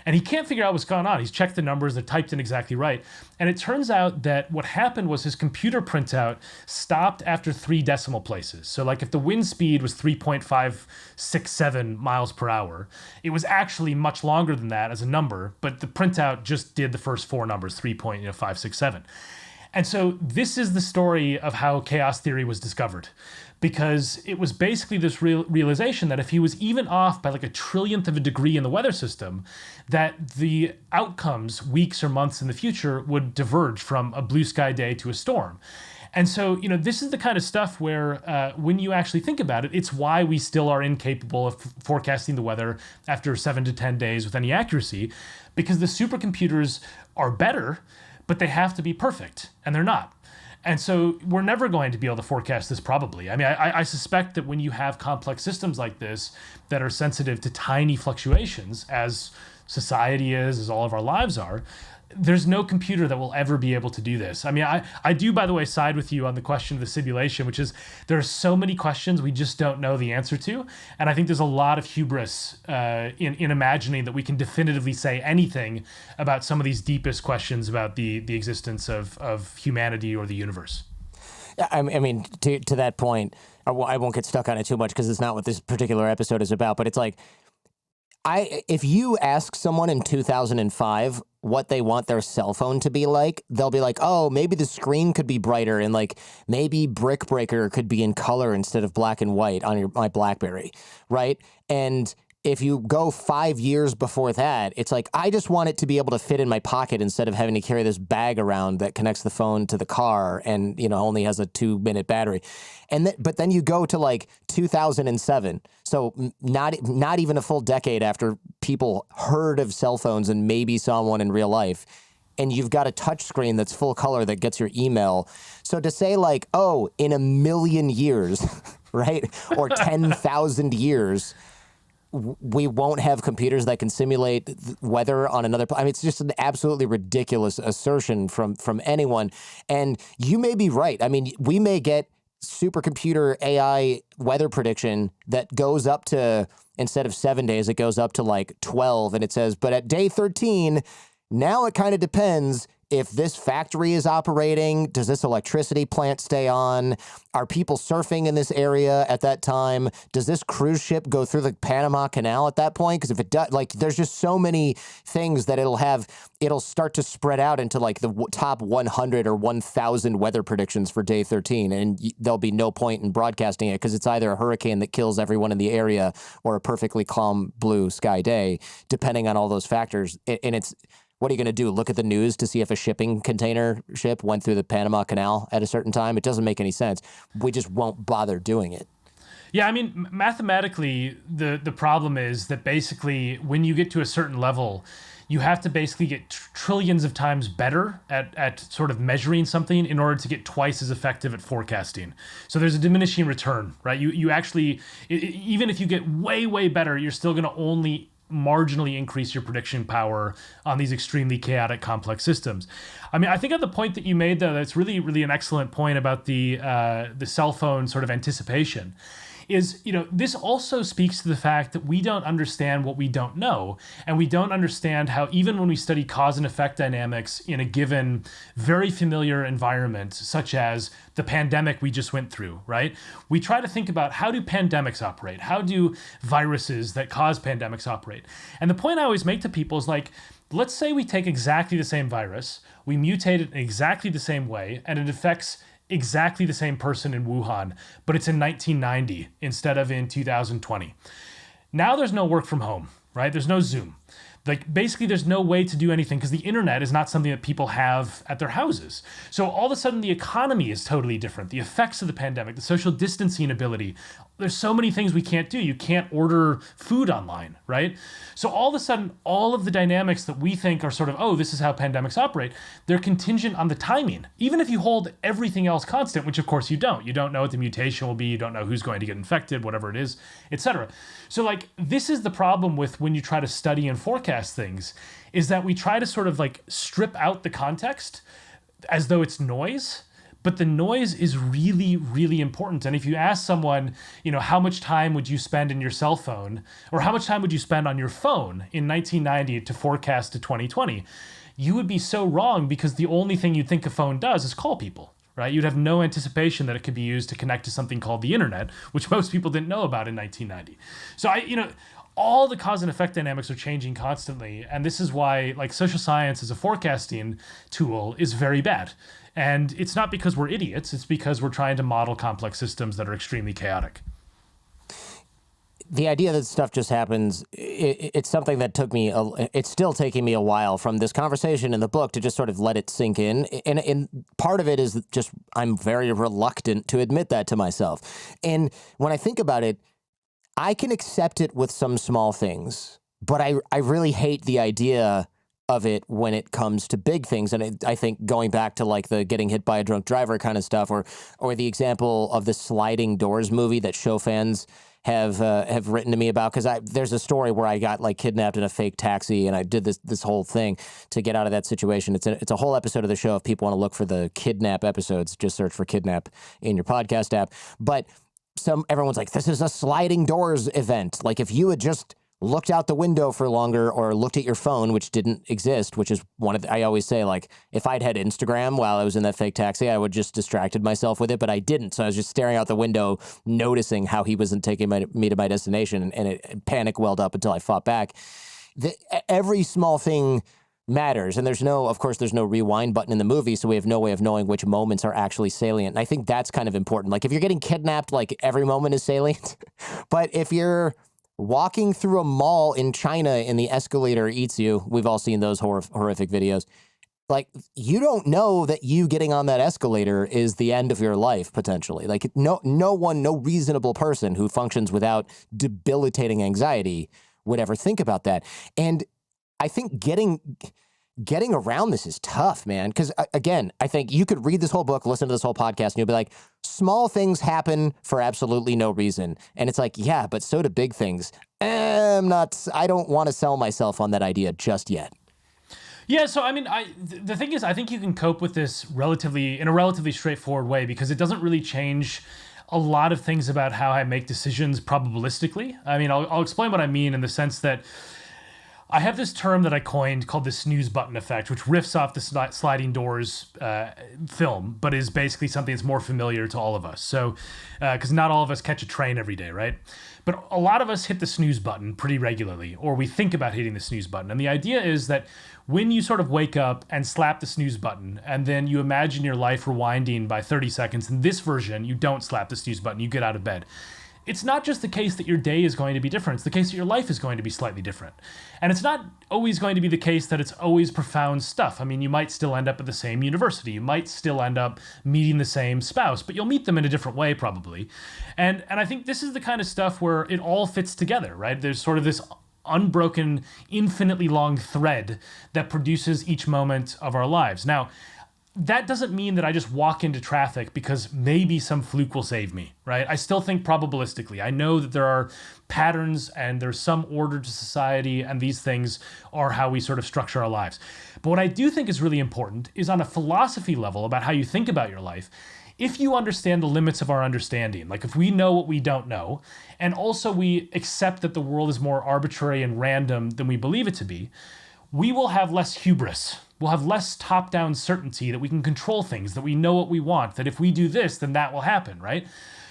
And he can't figure out what's going on. He's checked the numbers, they're typed in exactly right. And it turns out that what happened was his computer printout stopped after 3 decimal places. So like if the wind speed was 3.567 miles per hour, it was actually much longer than that as a number, but the printout just did the first 4 numbers, 3.567. And so this is the story of how chaos theory was discovered. Because it was basically this realization that if he was even off by like a trillionth of a degree in the weather system, that the outcomes weeks or months in the future would diverge from a blue sky day to a storm. And so, this is the kind of stuff where when you actually think about it, it's why we still are incapable of forecasting the weather after 7 to 10 days with any accuracy, because the supercomputers are better, but they have to be perfect, and they're not. And so we're never going to be able to forecast this probably. I mean, I suspect that when you have complex systems like this that are sensitive to tiny fluctuations, as society is, as all of our lives are, there's no computer that will ever be able to do this. I mean, I do, by the way, side with you on the question of the simulation, which is there are so many questions we just don't know the answer to. And I think there's a lot of hubris in imagining that we can definitively say anything about some of these deepest questions about the existence of humanity or the universe. I mean, to that point, I won't get stuck on it too much because it's not what this particular episode is about, but it's like, if you ask someone in 2005 what they want their cell phone to be like, they'll be like, oh, maybe the screen could be brighter and like maybe Brick Breaker could be in color instead of black and white on my BlackBerry, right? And if you go 5 years before that, it's like, I just want it to be able to fit in my pocket instead of having to carry this bag around that connects the phone to the car and, only has a 2-minute battery. But then you go to like 2007. So not even a full decade after people heard of cell phones and maybe saw one in real life. And you've got a touch screen that's full color that gets your email. So to say like, oh, in a million years, right? Or 10,000 years, we won't have computers that can simulate weather on another. I mean, it's just an absolutely ridiculous assertion from anyone. And you may be right. I mean, we may get supercomputer AI weather prediction that goes up to, instead of 7 days, it goes up to like 12. And it says, but at day 13, now it kind of depends if this factory is operating. Does this electricity plant stay on? Are people surfing in this area at that time? Does this cruise ship go through the Panama Canal at that point? Because if it does, like, there's just so many things that it'll start to spread out into like the top 100 or 1,000 weather predictions for day 13. And there'll be no point in broadcasting it because it's either a hurricane that kills everyone in the area or a perfectly calm blue sky day, depending on all those factors. And What are you going to do? Look at the news to see if a shipping container ship went through the Panama Canal at a certain time? It doesn't make any sense. We just won't bother doing it. Yeah, I mean, mathematically, the problem is that basically when you get to a certain level, you have to basically get trillions of times better at sort of measuring something in order to get twice as effective at forecasting. So there's a diminishing return, right? You actually, even if you get way, way better, you're still going to only marginally increase your prediction power on these extremely chaotic, complex systems. I mean, I think at the point that you made, though, that's really, really an excellent point about the cell phone sort of anticipation. Is, this also speaks to the fact that we don't understand what we don't know. And we don't understand how even when we study cause and effect dynamics in a given very familiar environment, such as the pandemic we just went through, right? We try to think about how do pandemics operate? How do viruses that cause pandemics operate? And the point I always make to people is like, let's say we take exactly the same virus, we mutate it in exactly the same way, and it affects exactly the same person in Wuhan, but it's in 1990 instead of in 2020. Now there's no work from home, right? There's no Zoom. Like basically there's no way to do anything because the internet is not something that people have at their houses. So all of a sudden the economy is totally different. The effects of the pandemic, the social distancing ability, there's so many things we can't do. You can't order food online, right? So all of a sudden, all of the dynamics that we think are sort of, oh, this is how pandemics operate, they're contingent on the timing. Even if you hold everything else constant, which of course you don't. You don't know what the mutation will be. You don't know who's going to get infected, whatever it is, etc. So like, this is the problem with when you try to study and forecast things, is that we try to sort of like strip out the context as though it's noise. But the noise is really, really important. And if you ask someone, how much time would you spend in your cell phone, or how much time would you spend on your phone in 1990 to forecast to 2020, you would be so wrong because the only thing you'd think a phone does is call people, right? You'd have no anticipation that it could be used to connect to something called the internet, which most people didn't know about in 1990. So all the cause and effect dynamics are changing constantly. And this is why like social science as a forecasting tool is very bad. And it's not because we're idiots, it's because we're trying to model complex systems that are extremely chaotic. The idea that stuff just happens, it's something that it's still taking me a while from this conversation in the book to just sort of let it sink in. And part of it is just I'm very reluctant to admit that to myself. And when I think about it, I can accept it with some small things, but I really hate the idea of it when it comes to big things. And I think going back to like the getting hit by a drunk driver kind of stuff, or the example of the sliding doors movie that show fans have written to me about, because there's a story where I got like kidnapped in a fake taxi and I did this whole thing to get out of that situation. It's a whole episode of the show. If people want to look for the kidnap episodes, just search for kidnap in your podcast app. But everyone's like, this is a sliding doors event. Like if you had just looked out the window for longer or looked at your phone, which didn't exist, which is I always say, like, if I'd had Instagram while I was in that fake taxi, I would just distracted myself with it, but I didn't. So I was just staring out the window, noticing how he wasn't taking me to my destination, and it panic welled up until I fought back. Every small thing matters. And there's no rewind button in the movie, so we have no way of knowing which moments are actually salient. And I think that's kind of important. Like if you're getting kidnapped, like every moment is salient. But if you're walking through a mall in China and the escalator eats you, we've all seen those horrific videos. Like, you don't know that you getting on that escalator is the end of your life, potentially. Like, no reasonable person who functions without debilitating anxiety would ever think about that. And I think getting around this is tough, man. Because, again, I think you could read this whole book, listen to this whole podcast, and you'll be like, small things happen for absolutely no reason. And it's like, yeah, but so do big things. I don't want to sell myself on that idea just yet. Yeah, so I mean, the thing is, I think you can cope with this in a relatively straightforward way, because it doesn't really change a lot of things about how I make decisions probabilistically. I mean, I'll explain what I mean in the sense that I have this term that I coined called the snooze button effect, which riffs off the sliding doors film, but is basically something that's more familiar to all of us. So, because not all of us catch a train every day, right? But a lot of us hit the snooze button pretty regularly, or we think about hitting the snooze button. And the idea is that when you sort of wake up and slap the snooze button, and then you imagine your life rewinding by 30 seconds, in this version, you don't slap the snooze button, you get out of bed. it's not just the case that your day is going to be different. It's the case that your life is going to be slightly different. And it's not always going to be the case that it's always profound stuff. I mean, you might still end up at the same university. You might still end up meeting the same spouse, but you'll meet them in a different way probably. And I think this is the kind of stuff where it all fits together, right? There's sort of this unbroken, infinitely long thread that produces each moment of our lives. Now, that doesn't mean that I just walk into traffic because maybe some fluke will save me, right? I still think probabilistically. I know that there are patterns and there's some order to society, and these things are how we sort of structure our lives. But what I do think is really important is on a philosophy level about how you think about your life. If you understand the limits of our understanding, like if we know what we don't know, and also we accept that the world is more arbitrary and random than we believe it to be, we will have less hubris. We'll have less top-down certainty that we can control things, that we know what we want, that if we do this, then that will happen, right?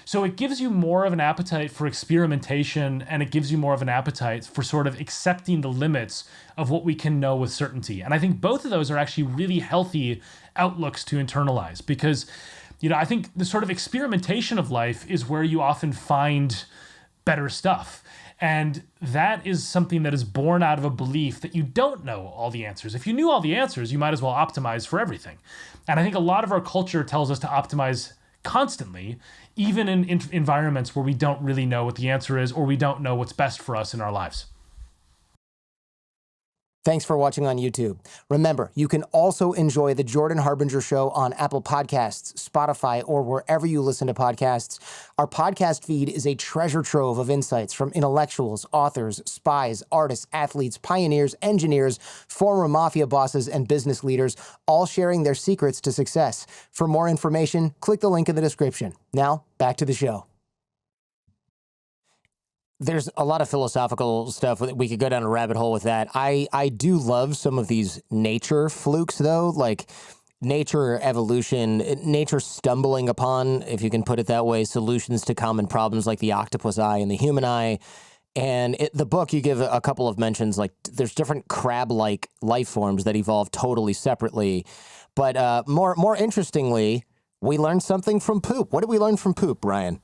So it gives you more of an appetite for experimentation, and it gives you more of an appetite for sort of accepting the limits of what we can know with certainty. And I think both of those are actually really healthy outlooks to internalize, because, I think the sort of experimentation of life is where you often find better stuff. And that is something that is born out of a belief that you don't know all the answers. If you knew all the answers, you might as well optimize for everything. And I think a lot of our culture tells us to optimize constantly, even in environments where we don't really know what the answer is, or we don't know what's best for us in our lives. Thanks for watching on YouTube. Remember, you can also enjoy The Jordan Harbinger Show on Apple Podcasts, Spotify, or wherever you listen to podcasts. Our podcast feed is a treasure trove of insights from intellectuals, authors, spies, artists, athletes, pioneers, engineers, former mafia bosses, and business leaders, all sharing their secrets to success. For more information, click the link in the description. Now, back to the show. There's a lot of philosophical stuff. We could go down a rabbit hole with that. I do love some of these nature flukes, though, like nature evolution, nature stumbling upon, if you can put it that way, solutions to common problems like the octopus eye and the human eye. And the book, you give a couple of mentions, like there's different crab-like life forms that evolve totally separately. But more interestingly, we learned something from poop. What did we learn from poop, Brian?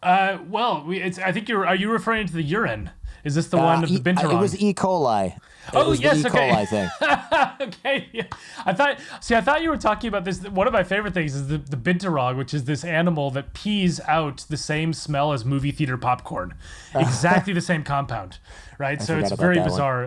I think are you referring to the urine? Is this the one of the binturong? It was E. coli. Yes, the E. coli thing. Okay, yeah. I thought you were talking about this. One of my favorite things is the binturong, which is this animal that pees out the same smell as movie theater popcorn. Exactly the same compound, right? So it's very bizarre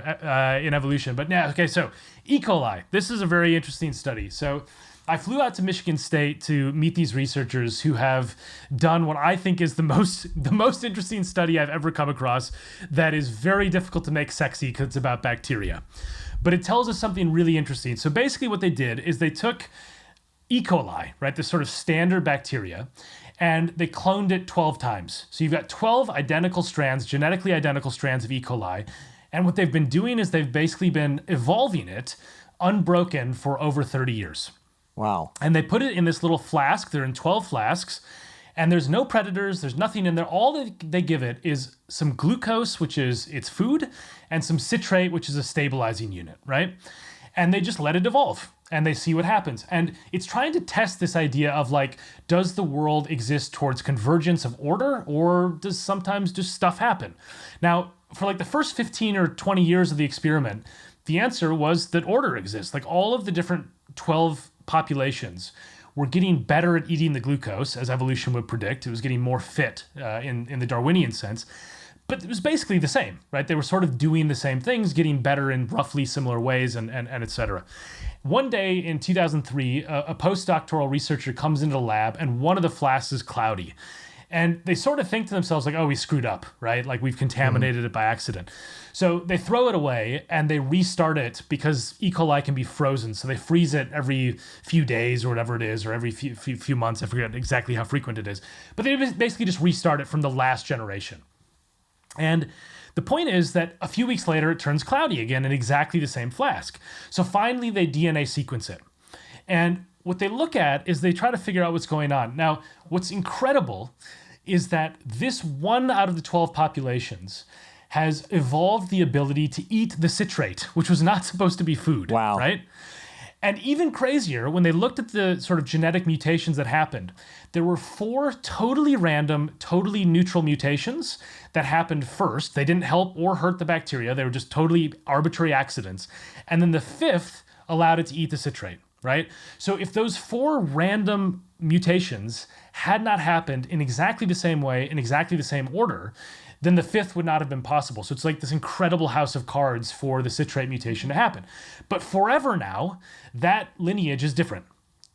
in evolution. But yeah, okay, so E. coli. This is a very interesting study. So I flew out to Michigan State to meet these researchers who have done what I think is the most interesting study I've ever come across that is very difficult to make sexy because it's about bacteria. But it tells us something really interesting. So basically what they did is they took E. coli, right, this sort of standard bacteria, and they cloned it 12 times. So you've got 12 identical strands, genetically identical strands of E. coli. And what they've been doing is they've basically been evolving it unbroken for over 30 years. Wow. And they put it in this little flask. They're in 12 flasks. And there's no predators. There's nothing in there. All that they give it is some glucose, which is its food, and some citrate, which is a stabilizing unit, right? And they just let it evolve. And they see what happens. And it's trying to test this idea of like, does the world exist towards convergence of order, or does sometimes just stuff happen? Now, for like the first 15 or 20 years of the experiment, the answer was that order exists. Like all of the different 12 populations were getting better at eating the glucose, as evolution would predict. It was getting more fit in the Darwinian sense. But it was basically the same, right? They were sort of doing the same things, getting better in roughly similar ways, and et cetera. One day in 2003, a postdoctoral researcher comes into the lab, and one of the flasks is cloudy. And they sort of think to themselves like, oh, we screwed up, right? Like we've contaminated it by accident. So they throw it away and they restart it because E. coli can be frozen. So they freeze it every few days or whatever it is, or every few months. I forget exactly how frequent it is. But they basically just restart it from the last generation. And the point is that a few weeks later, it turns cloudy again in exactly the same flask. So finally, they DNA sequence it. And what they look at is they try to figure out what's going on. Now, what's incredible is that this one out of the 12 populations has evolved the ability to eat the citrate, which was not supposed to be food, wow. right? And even crazier, when they looked at the sort of genetic mutations that happened, there were 4 totally random, totally neutral mutations that happened first. They didn't help or hurt the bacteria. They were just totally arbitrary accidents. And then the 5th allowed it to eat the citrate, right? So if those 4 random mutations had not happened in exactly the same way, in exactly the same order, then the 5th would not have been possible. So it's like this incredible house of cards for the citrate mutation to happen. But forever now, that lineage is different.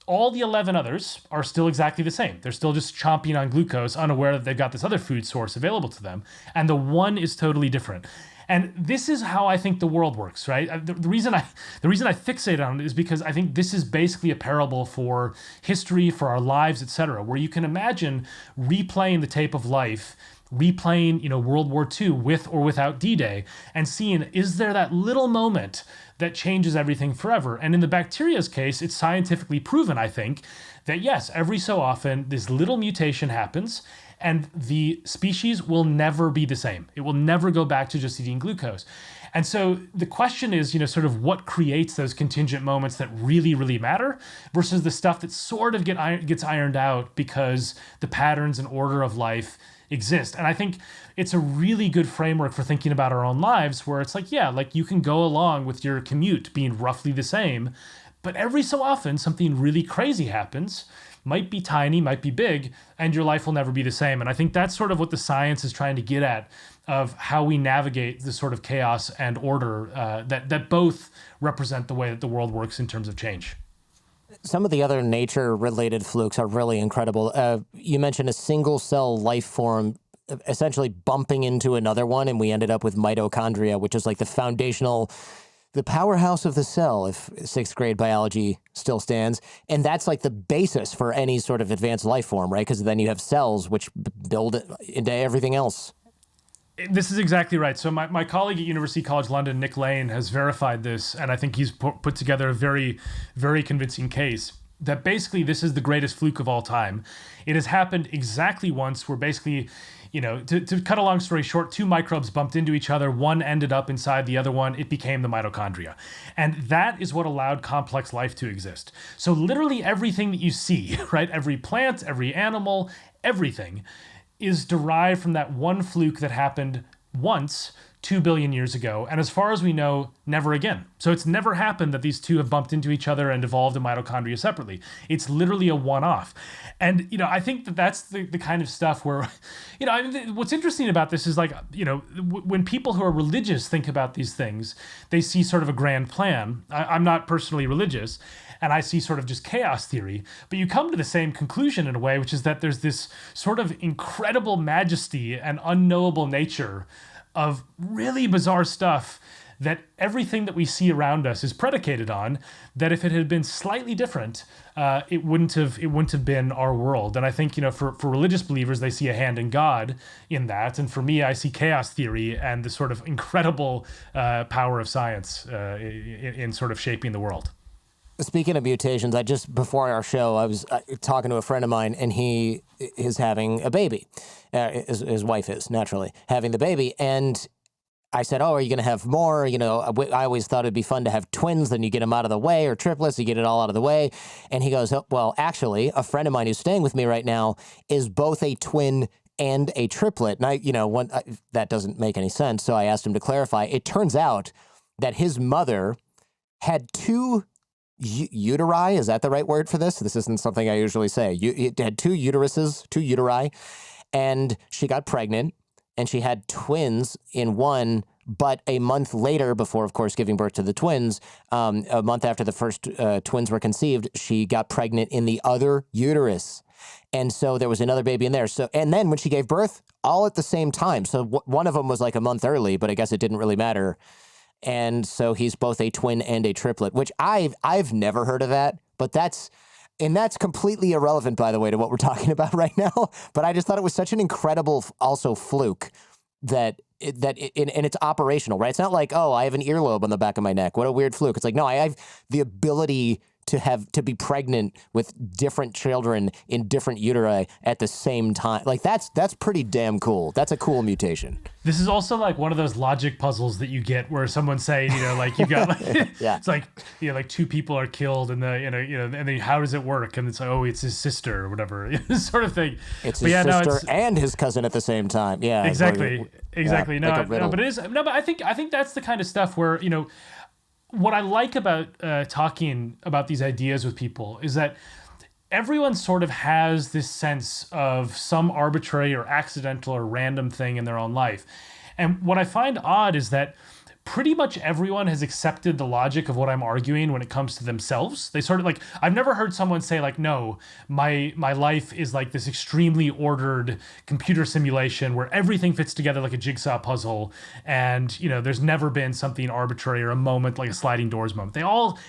All the 11 others are still exactly the same. They're still just chomping on glucose, unaware that they've got this other food source available to them. And the one is totally different. And this is how I think the world works, right? The reason I fixate on it is because I think this is basically a parable for history, for our lives, etc., where you can imagine replaying the tape of life, replaying, World War II with or without D-Day, and seeing, is there that little moment that changes everything forever? And in the bacteria's case, it's scientifically proven, I think, that yes, every so often, this little mutation happens, and the species will never be the same. It will never go back to just eating glucose. And so the question is, sort of what creates those contingent moments that really, really matter versus the stuff that sort of gets ironed out because the patterns and order of life exist. And I think it's a really good framework for thinking about our own lives where it's like, yeah, like you can go along with your commute being roughly the same, but every so often something really crazy happens, might be tiny, might be big, and your life will never be the same. And I think that's sort of what the science is trying to get at of how we navigate the sort of chaos and order that both represent the way that the world works in terms of change. Some of the other nature-related flukes are really incredible. You mentioned a single-cell life form essentially bumping into another one, and we ended up with mitochondria, which is like the powerhouse of the cell, if 6th grade biology still stands. And that's like the basis for any sort of advanced life form, right? Because then you have cells which build into everything else. This is exactly right. So my colleague at University College London, Nick Lane, has verified this, and I think he's put together a very, very convincing case that basically this is the greatest fluke of all time. It has happened exactly once where basically, to cut a long story short, 2 microbes bumped into each other, one ended up inside the other one, it became the mitochondria. And that is what allowed complex life to exist. So literally everything that you see, right, every plant, every animal, everything is derived from that one fluke that happened once 2 billion years ago, and as far as we know, never again. So it's never happened that these 2 have bumped into each other and evolved a mitochondria separately. It's literally a one-off. And, I think that that's the kind of stuff where, what's interesting about this is like, when people who are religious think about these things, they see sort of a grand plan. I'm not personally religious, and I see sort of just chaos theory, but you come to the same conclusion in a way, which is that there's this sort of incredible majesty and unknowable nature of really bizarre stuff that everything that we see around us is predicated on, that if it had been slightly different, it wouldn't have been our world. And I think, for religious believers, they see a hand in God in that. And for me, I see chaos theory and the sort of incredible power of science in sort of shaping the world. Speaking of mutations, before our show, I was talking to a friend of mine, and he is having a baby. His wife is, naturally, having the baby. And I said, oh, are you going to have more? I always thought it'd be fun to have twins, then you get them out of the way, or triplets, you get it all out of the way. And he goes, oh, well, actually, a friend of mine who's staying with me right now is both a twin and a triplet. And that doesn't make any sense, so I asked him to clarify. It turns out that his mother had 2 uteri, is that the right word for this? This isn't something I usually say. It had 2 uteruses, 2 uteri, and she got pregnant, and she had twins in one, but a month later, before, of course, giving birth to the twins, a month after the first twins were conceived, she got pregnant in the other uterus. And so there was another baby in there. And then when she gave birth, all at the same time. So one of them was like a month early, but I guess it didn't really matter. And so he's both a twin and a triplet, which I've never heard of that, but that's completely irrelevant, by the way, to what we're talking about right now. But I just thought it was such an incredible also fluke and it's operational, right? It's not like, oh, I have an earlobe on the back of my neck. What a weird fluke. It's like, no, I have the ability to be pregnant with different children in different uteri at the same time. Like that's pretty damn cool. That's a cool mutation. This is also like one of those logic puzzles that you get where someone's saying, like you've got like, Yeah. it's like, like two people are killed and and then how does it work? And it's like, oh, it's his sister or whatever, sort of thing. It's his sister and his cousin at the same time. Yeah. Exactly. Yeah, No, but it is, but I think that's the kind of stuff where, what I like about talking about these ideas with people is that everyone sort of has this sense of some arbitrary or accidental or random thing in their own life. And what I find odd is that pretty much everyone has accepted the logic of what I'm arguing when it comes to themselves. They sort of like, I've never heard someone say like, no, my life is like this extremely ordered computer simulation where everything fits together like a jigsaw puzzle. And, there's never been something arbitrary or a moment like a sliding doors moment.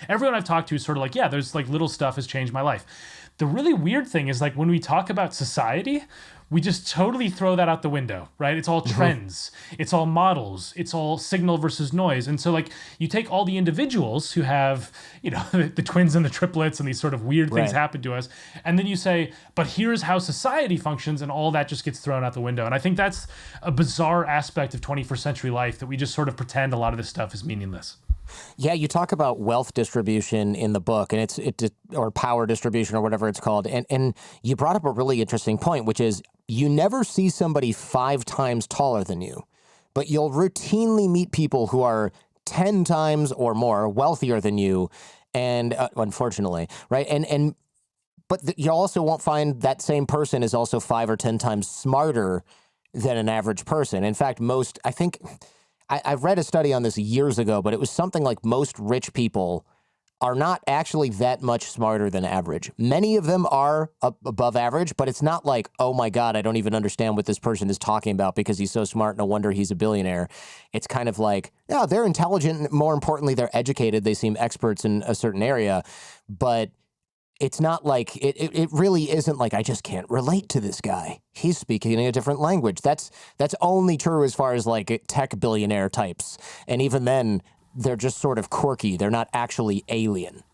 Everyone I've talked to is sort of like, yeah, there's like little stuff has changed my life. The really weird thing is like when we talk about society, we just totally throw that out the window, right? It's all trends. It's all models. It's all signal versus noise. And so like you take all the individuals who have, the twins and the triplets and these sort of weird things happen to us. And then you say, but here's how society functions, and all that just gets thrown out the window. And I think that's a bizarre aspect of 21st century life, that we just sort of pretend a lot of this stuff is meaningless. Yeah, you talk about wealth distribution in the book, and or power distribution or whatever it's called. And you brought up a really interesting point, which is you never see somebody 5 times taller than you, but you'll routinely meet people who are 10 times or more wealthier than you. And unfortunately, right. But you also won't find that same person is also 5 or 10 times smarter than an average person. In fact, I've read a study on this years ago, but it was something like most rich people are not actually that much smarter than average. Many of them are above average, but it's not like, oh my God, I don't even understand what this person is talking about because he's so smart. No wonder he's a billionaire. It's kind of like, yeah, they're intelligent. More importantly, they're educated. They seem experts in a certain area, but it's not like, it really isn't like, I just can't relate to this guy. He's speaking a different language. That's only true as far as like tech billionaire types. And even then, they're just sort of quirky. They're not actually alien.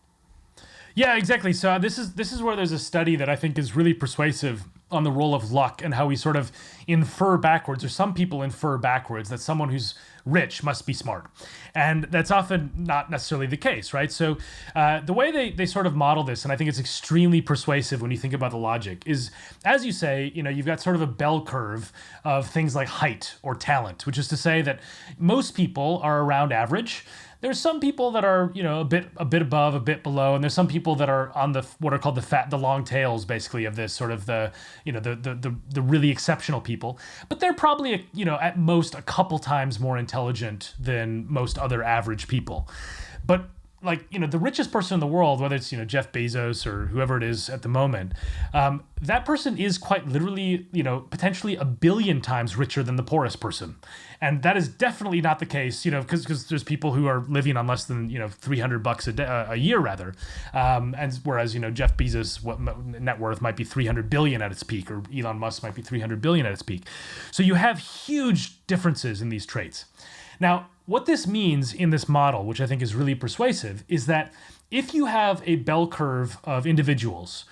Yeah, exactly. So this is where there's a study that I think is really persuasive on the role of luck and how we sort of infer backwards, or some people infer backwards, that someone who's rich must be smart. And that's often not necessarily the case, right? So the way they sort of model this, and I think it's extremely persuasive when you think about the logic, is, as you say, you've got sort of a bell curve of things like height or talent, which is to say that most people are around average. There's some people that are, a bit above, a bit below, and there's some people that are on the what are called the long tails, basically, of this sort of the really exceptional people. But they're probably, at most a couple times more intelligent than most other average people. But like, the richest person in the world, whether it's, Jeff Bezos or whoever it is at the moment, that person is quite literally, potentially 1 billion times richer than the poorest person. And that is definitely not the case, because there's people who are living on less than, $300 a year rather. And whereas, Jeff Bezos' net worth might be 300 billion at its peak, or Elon Musk might be 300 billion at its peak. So you have huge differences in these traits. Now, what this means in this model, which I think is really persuasive, is that if you have a bell curve of individuals,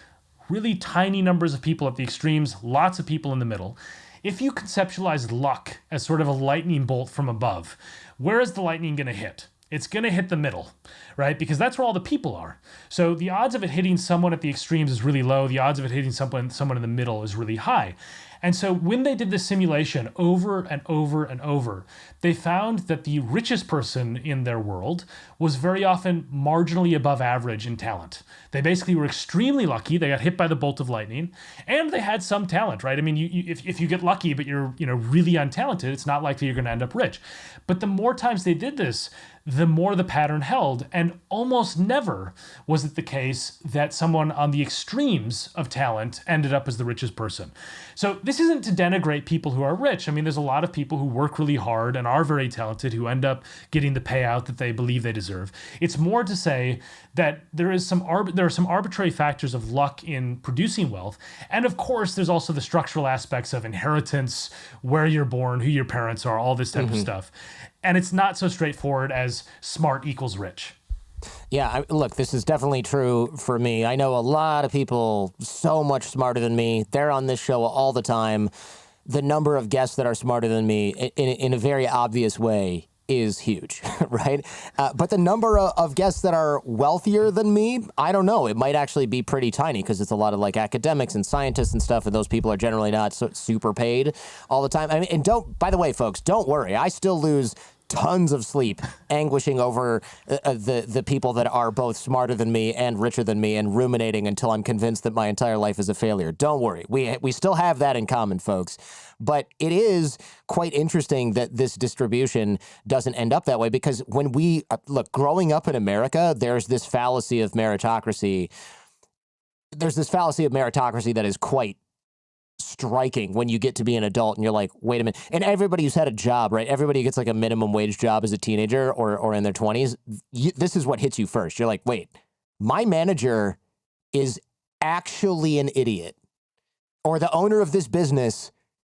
really tiny numbers of people at the extremes, lots of people in the middle, if you conceptualize luck as sort of a lightning bolt from above, where is the lightning going to hit? It's going to hit the middle, right? Because that's where all the people are. So the odds of it hitting someone at the extremes is really low. The odds of it hitting someone in the middle is really high. And so when they did this simulation over and over and over, they found that the richest person in their world was very often marginally above average in talent. They basically were extremely lucky. They got hit by the bolt of lightning, and they had some talent, right? I mean, if you get lucky, but you're really untalented, it's not likely you're going to end up rich. But the more times they did this, the more the pattern held. And almost never was it the case that someone on the extremes of talent ended up as the richest person. So this isn't to denigrate people who are rich. I mean, there's a lot of people who work really hard and are very talented who end up getting the payout that they believe they deserve. It's more to say that there are some arbitrary factors of luck in producing wealth. And of course, there's also the structural aspects of inheritance, where you're born, who your parents are, all this type of stuff. And it's not so straightforward as smart equals rich. Yeah, look, this is definitely true for me. I know a lot of people so much smarter than me. They're on this show all the time. The number of guests that are smarter than me in a very obvious way is huge, right? But the number of guests that are wealthier than me, I don't know. It might actually be pretty tiny because it's a lot of like academics and scientists and stuff, and those people are generally not super paid all the time. I mean, and by the way, folks, don't worry. I still lose tons of sleep anguishing over the people that are both smarter than me and richer than me and ruminating until I'm convinced that my entire life is a failure. Don't worry. We still have that in common, folks. But it is quite interesting that this distribution doesn't end up that way because when we look, growing up in America, there's this fallacy of meritocracy. There's this fallacy of meritocracy that is quite striking when you get to be an adult and you're like, wait a minute. And everybody who's had a job, right? Everybody gets like a minimum wage job as a teenager or in their 20s. This is what hits you first. You're like, wait, my manager is actually an idiot. Or the owner of this business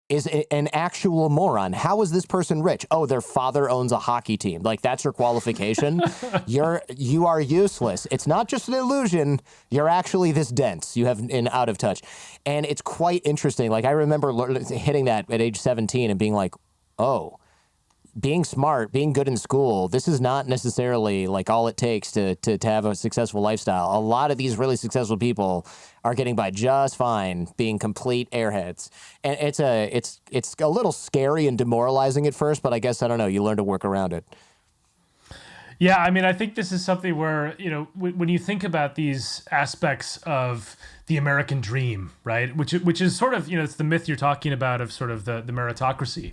is an actual moron. How is this person rich? Oh, their father owns a hockey team. Like, that's your qualification. You are useless. It's not just an illusion. You're actually this dense. You have an out of touch. And it's quite interesting. Like, I remember hitting that at age 17 and being like, oh, being smart, being good in school, this is not necessarily like all it takes to have a successful lifestyle. A lot of these really successful people are getting by just fine being complete airheads. And it's a little scary and demoralizing at first, but I guess, I don't know, you learn to work around it. Yeah, I mean, I think this is something where, you know, when you think about these aspects of the American dream, right, which is sort of, you know, it's the myth you're talking about of sort of the meritocracy.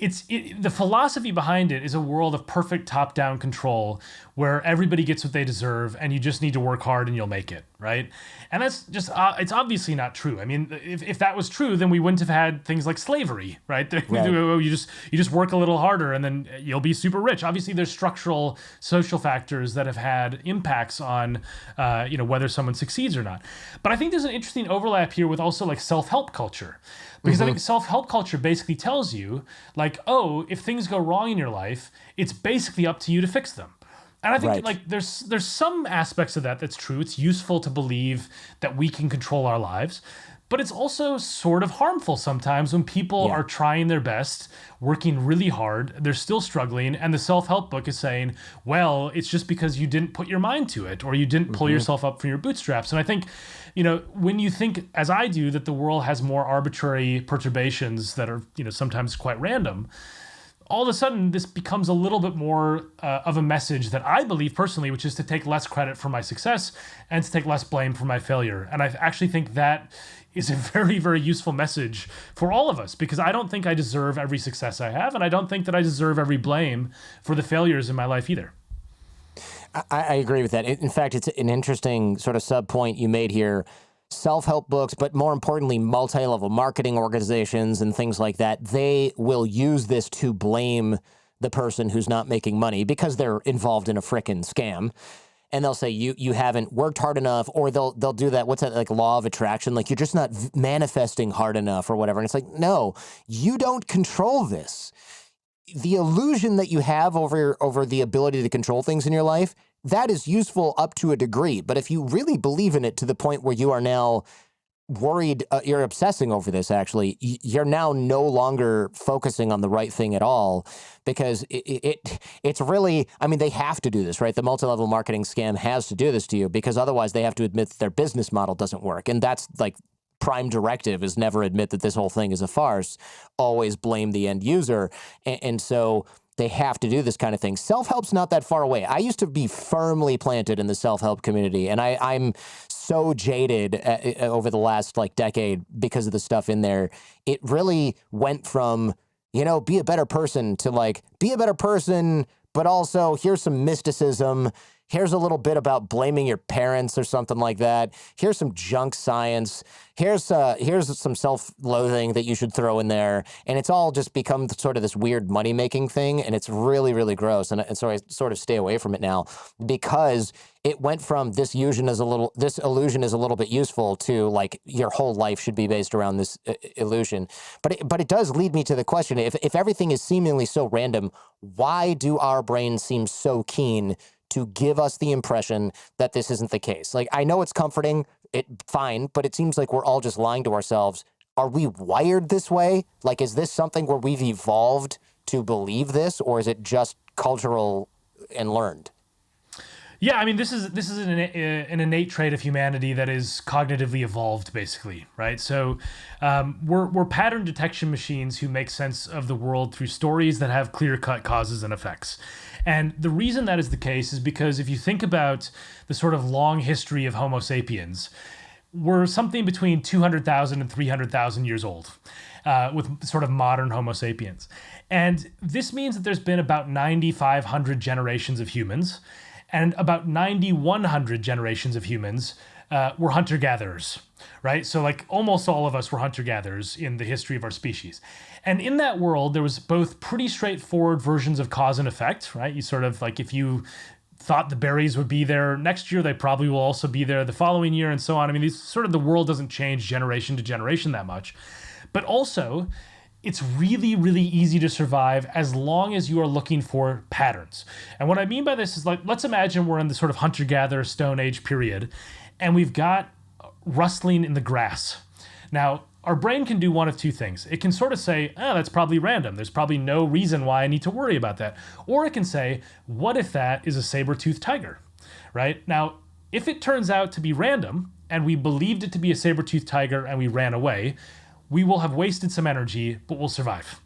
The philosophy behind it is a world of perfect top-down control where everybody gets what they deserve and you just need to work hard and you'll make it, right? And that's just, it's obviously not true. I mean, if that was true, then we wouldn't have had things like slavery, right? Right. You just work a little harder and then you'll be super rich. Obviously, there's structural social factors that have had impacts on, whether someone succeeds or not. But I think there's an interesting overlap here with also like self-help culture. Because I think self-help culture basically tells you, like, oh, if things go wrong in your life, it's basically up to you to fix them. And I think Right. like there's some aspects of that that's true. It's useful to believe that we can control our lives, but it's also sort of harmful sometimes when people Yeah. are trying their best, working really hard, they're still struggling, and the self-help book is saying, well, it's just because you didn't put your mind to it or you didn't pull yourself up from your bootstraps. And I think, you know, when you think, as I do, that the world has more arbitrary perturbations that are, you know, sometimes quite random, all of a sudden this becomes a little bit more of a message that I believe personally, which is to take less credit for my success and to take less blame for my failure. And I actually think that is a very, very useful message for all of us, because I don't think I deserve every success I have, and I don't think that I deserve every blame for the failures in my life either. I agree with that. In fact, it's an interesting sort of sub point you made here. Self-help books, but more importantly, multi-level marketing organizations and things like that, they will use this to blame the person who's not making money because they're involved in a frickin' scam. And they'll say, you haven't worked hard enough, or they'll do that, what's that, like law of attraction? Like, you're just not manifesting hard enough or whatever. And it's like, no, you don't control this. The illusion that you have over the ability to control things in your life, that is useful up to a degree. But if you really believe in it to the point where you are now worried, you're obsessing over this, actually, you're now no longer focusing on the right thing at all, because it's really, I mean, they have to do this, right? The multi-level marketing scam has to do this to you, because otherwise they have to admit that their business model doesn't work. And that's like prime directive, is never admit that this whole thing is a farce, always blame the end user. And so they have to do this kind of thing. Self-help's not that far away. I used to be firmly planted in the self-help community, and I'm so jaded over the last like decade because of the stuff in there. It really went from, you know, be a better person to like, be a better person, but also here's some mysticism. Here's a little bit about blaming your parents or something like that. Here's some junk science. Here's some self-loathing that you should throw in there. And it's all just become sort of this weird money-making thing, and it's really, really gross. And so I sort of stay away from it now, because it went from this illusion is a little bit useful to like your whole life should be based around this illusion. But it does lead me to the question, if everything is seemingly so random, why do our brains seem so keen to give us the impression that this isn't the case. Like, I know it's comforting, fine, but it seems like we're all just lying to ourselves. Are we wired this way? Like, is this something where we've evolved to believe this, or is it just cultural and learned? Yeah, I mean, this is an innate trait of humanity that is cognitively evolved, basically, right? So we're pattern detection machines who make sense of the world through stories that have clear-cut causes and effects. And the reason that is the case is because if you think about the sort of long history of Homo sapiens, we're something between 200,000 and 300,000 years old. With sort of modern Homo sapiens. And this means that there's been about 9,500 generations of humans, and about 9,100 generations of humans were hunter-gatherers, right? So like almost all of us were hunter-gatherers in the history of our species. And in that world, there was both pretty straightforward versions of cause and effect, right? You sort of like, if you thought the berries would be there next year, they probably will also be there the following year, and so on. I mean, these sort of, the world doesn't change generation to generation that much. But also, it's really, really easy to survive as long as you are looking for patterns. And what I mean by this is, like, let's imagine we're in the sort of hunter-gatherer Stone Age period, and we've got rustling in the grass. Now, our brain can do one of two things. It can sort of say, oh, that's probably random. There's probably no reason why I need to worry about that. Or it can say, what if that is a saber-toothed tiger, right? Now, if it turns out to be random, and we believed it to be a saber-toothed tiger and we ran away, we will have wasted some energy, but we'll survive.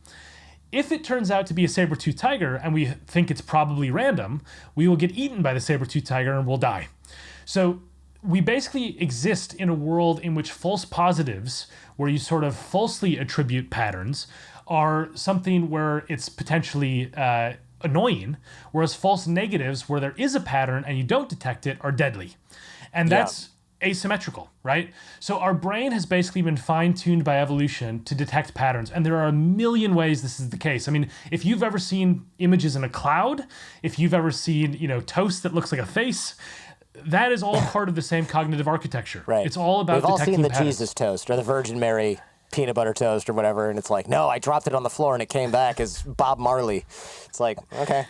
If it turns out to be a saber-toothed tiger and we think it's probably random, we will get eaten by the saber-toothed tiger and we'll die. So we basically exist in a world in which false positives, where you sort of falsely attribute patterns, are something where it's potentially annoying, whereas false negatives, where there is a pattern and you don't detect it, are deadly. And that's asymmetrical, right? So our brain has basically been fine-tuned by evolution to detect patterns, and there are a million ways this is the case. I mean, if you've ever seen images in a cloud, if you've ever seen, toast that looks like a face, that is all part of the same cognitive architecture. Right. It's all about We've all detecting seen the patterns. Jesus toast or the Virgin Mary peanut butter toast or whatever, and it's like, no, I dropped it on the floor and it came back as Bob Marley. It's like, okay.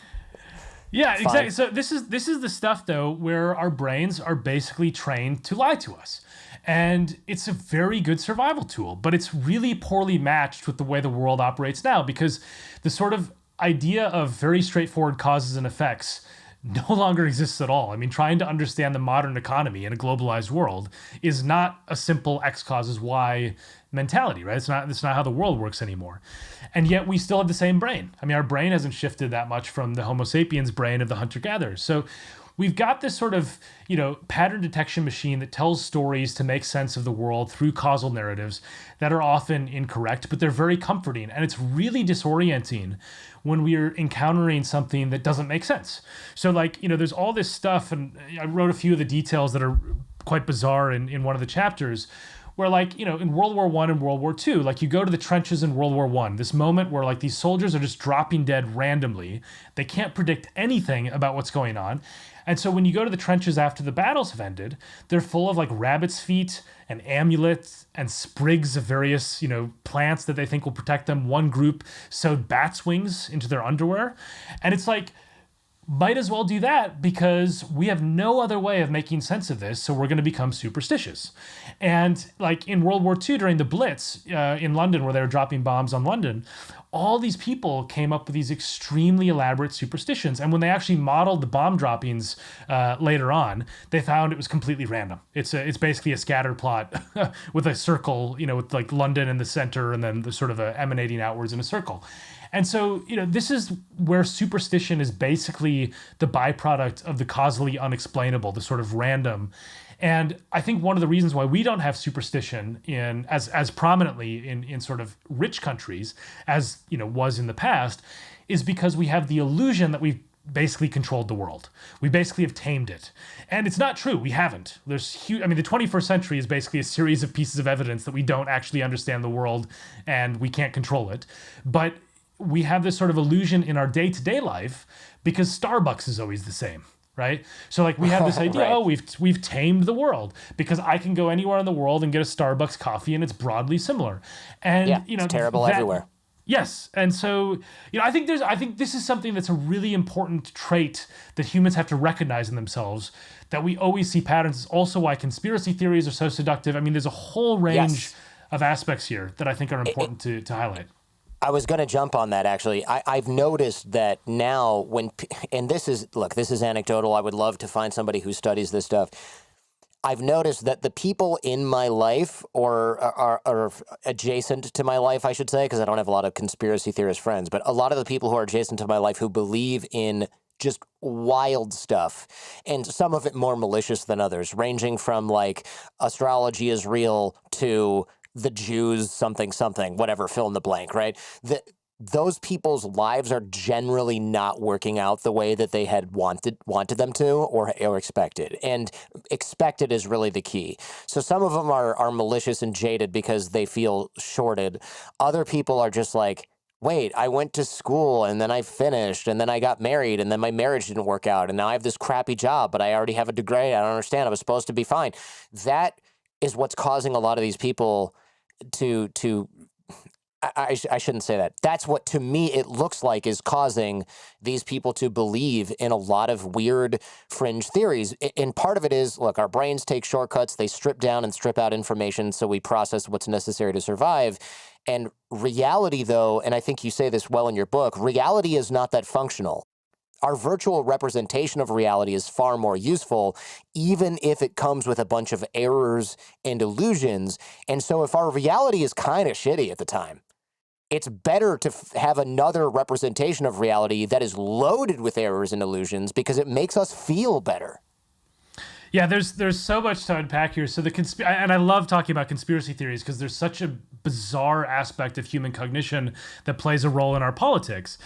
Yeah, exactly. So this is the stuff, though, where our brains are basically trained to lie to us. And it's a very good survival tool, but it's really poorly matched with the way the world operates now, because the sort of idea of very straightforward causes and effects no longer exists at all. I mean, trying to understand the modern economy in a globalized world is not a simple X causes Y mentality, right? It's not how the world works anymore. And yet we still have the same brain. I mean, our brain hasn't shifted that much from the Homo sapiens brain of the hunter-gatherers. So we've got this sort of, pattern detection machine that tells stories to make sense of the world through causal narratives that are often incorrect, but they're very comforting. And it's really disorienting when we're encountering something that doesn't make sense. So there's all this stuff, and I wrote a few of the details that are quite bizarre in one of the chapters, where in World War I and World War II, you go to the trenches in World War I, this moment where these soldiers are just dropping dead randomly. They can't predict anything about what's going on. And so when you go to the trenches after the battles have ended, they're full of rabbit's feet and amulets and sprigs of various, plants that they think will protect them. One group sewed bat's wings into their underwear. And it's might as well do that, because we have no other way of making sense of this, so we're going to become superstitious. And in World War II, during the Blitz in London, where they were dropping bombs on London, all these people came up with these extremely elaborate superstitions. And when they actually modeled the bomb droppings later on, they found it was completely random. It's basically a scatter plot with a circle, with London in the center, and then the sort of emanating outwards in a circle. And so, this is where superstition is basically the byproduct of the causally unexplainable, the sort of random. And I think one of the reasons why we don't have superstition as prominently in sort of rich countries as, was in the past, is because we have the illusion that we've basically controlled the world. We basically have tamed it. And it's not true. We haven't. The 21st century is basically a series of pieces of evidence that we don't actually understand the world and we can't control it. But we have this sort of illusion in our day-to-day life because Starbucks is always the same, right? So we have this idea, Right. we've tamed the world because I can go anywhere in the world and get a Starbucks coffee and it's broadly similar. And It's terrible everywhere. Yes, and so I think this is something that's a really important trait that humans have to recognize in themselves. That we always see patterns. It's also why conspiracy theories are so seductive. I mean, there's a whole range Yes. of aspects here that I think are important to highlight. I was going to jump on that actually. I've noticed that now and this is anecdotal. I would love to find somebody who studies this stuff. I've noticed that the people in my life or are adjacent to my life, I should say, because I don't have a lot of conspiracy theorist friends, but a lot of the people who are adjacent to my life who believe in just wild stuff, and some of it more malicious than others, ranging from like astrology is real to the Jews something something, whatever, fill in the blank, right? Those people's lives are generally not working out the way that they had wanted them to or expected. And expected is really the key. So some of them are malicious and jaded because they feel shorted. Other people are just like, wait, I went to school and then I finished and then I got married and then my marriage didn't work out and now I have this crappy job, but I already have a degree. I don't understand. I was supposed to be fine. That is what's causing a lot of these people to I shouldn't say that. That's what, to me, it looks like is causing these people to believe in a lot of weird fringe theories. And part of it is, look, our brains take shortcuts. They strip down and strip out information so we process what's necessary to survive. And reality, though, and I think you say this well in your book, reality is not that functional. Our virtual representation of reality is far more useful, even if it comes with a bunch of errors and illusions. And so if our reality is kind of shitty at the time, it's better to have another representation of reality that is loaded with errors and illusions because it makes us feel better. Yeah, there's so much to unpack here. So and I love talking about conspiracy theories because there's such a bizarre aspect of human cognition that plays a role in our politics.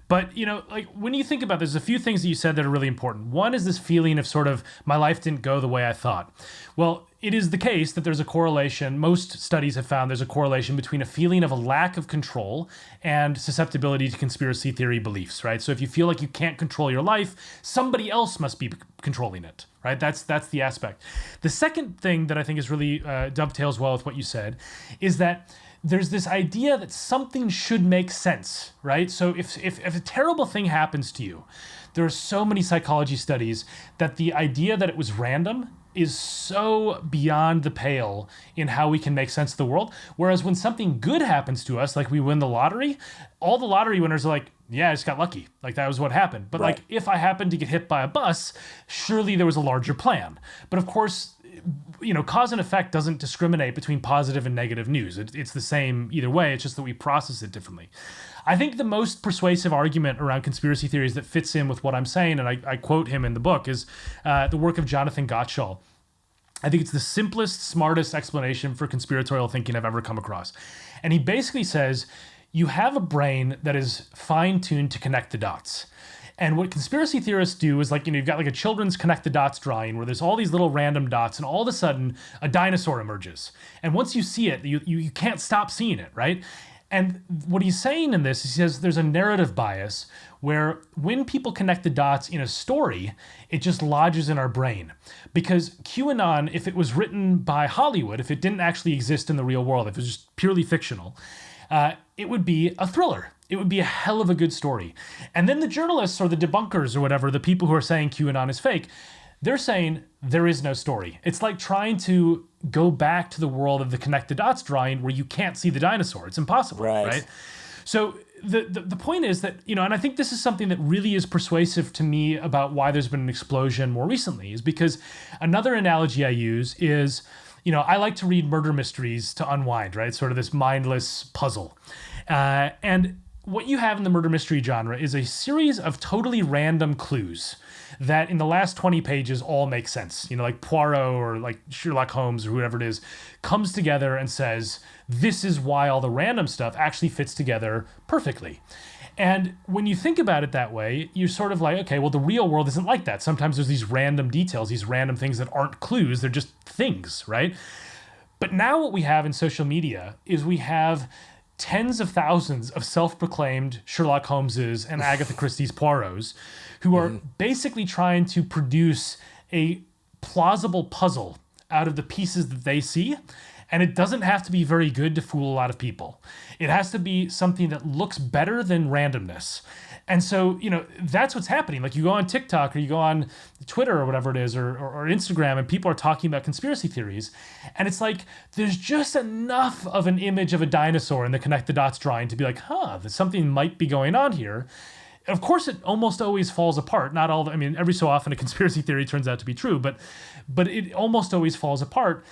But, like when you think about it, there's a few things that you said that are really important. One is this feeling of sort of my life didn't go the way I thought. Well, it is the case that there's a correlation. Most studies have found there's a correlation between a feeling of a lack of control and susceptibility to conspiracy theory beliefs, right? So if you feel like you can't control your life, somebody else must be controlling it, right? That's the aspect. The second thing that I think is really dovetails well with what you said is that there's this idea that something should make sense, right? So if a terrible thing happens to you, there are so many psychology studies that the idea that it was random is so beyond the pale in how we can make sense of the world. Whereas when something good happens to us, like we win the lottery, all the lottery winners are like, yeah, I just got lucky. Like that was what happened. But Right. like if I happened to get hit by a bus, surely there was a larger plan. But of course, cause and effect doesn't discriminate between positive and negative news. It's the same either way. It's just that we process it differently. I think the most persuasive argument around conspiracy theories that fits in with what I'm saying, and I quote him in the book, is the work of Jonathan Gottschall. I think it's the simplest, smartest explanation for conspiratorial thinking I've ever come across. And he basically says, you have a brain that is fine-tuned to connect the dots. And what conspiracy theorists do is you've got like a children's connect the dots drawing where there's all these little random dots and all of a sudden a dinosaur emerges. And once you see it, you can't stop seeing it, right? And what he's saying in this is he says there's a narrative bias where when people connect the dots in a story, it just lodges in our brain. Because QAnon, if it was written by Hollywood, if it didn't actually exist in the real world, if it was just purely fictional, it would be a thriller. It would be a hell of a good story. And then the journalists or the debunkers or whatever, the people who are saying QAnon is fake, they're saying there is no story. It's like trying to go back to the world of the connect the dots drawing where you can't see the dinosaur. It's impossible, right? So the point is that, and I think this is something that really is persuasive to me about why there's been an explosion more recently, is because another analogy I use is, I like to read murder mysteries to unwind, right? Sort of this mindless puzzle. And what you have in the murder mystery genre is a series of totally random clues that in the last 20 pages all make sense. Like Poirot or like Sherlock Holmes or whoever it is comes together and says, this is why all the random stuff actually fits together perfectly. And when you think about it that way, you're sort of like, okay, well, the real world isn't like that. Sometimes there's these random details, these random things that aren't clues. They're just things, right? But now what we have in social media is we have tens of thousands of self-proclaimed Sherlock Holmeses and Agatha Christie's Poirots who are basically trying to produce a plausible puzzle out of the pieces that they see. And it doesn't have to be very good to fool a lot of people. It has to be something that looks better than randomness. And so, that's what's happening. Like you go on TikTok or you go on Twitter or whatever it is, or Instagram, and people are talking about conspiracy theories. And it's like, there's just enough of an image of a dinosaur in the connect the dots drawing to be like, something might be going on here. Of course, it almost always falls apart. Not all, every so often a conspiracy theory turns out to be true, but it almost always falls apart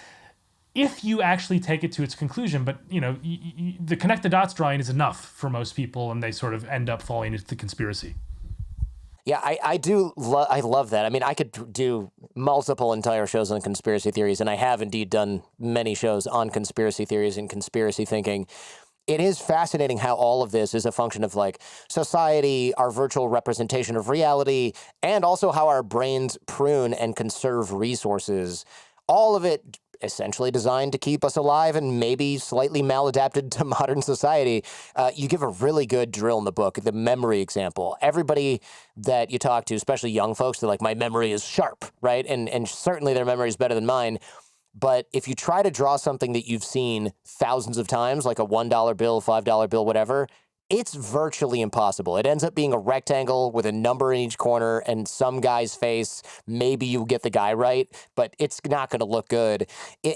if you actually take it to its conclusion. But, the connect the dots drawing is enough for most people, and they sort of end up falling into the conspiracy. Yeah, I love that. I could do multiple entire shows on conspiracy theories, and I have indeed done many shows on conspiracy theories and conspiracy thinking. It is fascinating how all of this is a function of like society, our virtual representation of reality, and also how our brains prune and conserve resources. All of it essentially designed to keep us alive and maybe slightly maladapted to modern society. You give a really good drill in the book, the memory example. Everybody that you talk to, especially young folks, they're like, my memory is sharp, right? And certainly their memory is better than mine. But if you try to draw something that you've seen thousands of times, like a $1 bill, $5 bill, whatever, it's virtually impossible. It ends up being a rectangle with a number in each corner and some guy's face. Maybe you get the guy right, but it's not going to look good.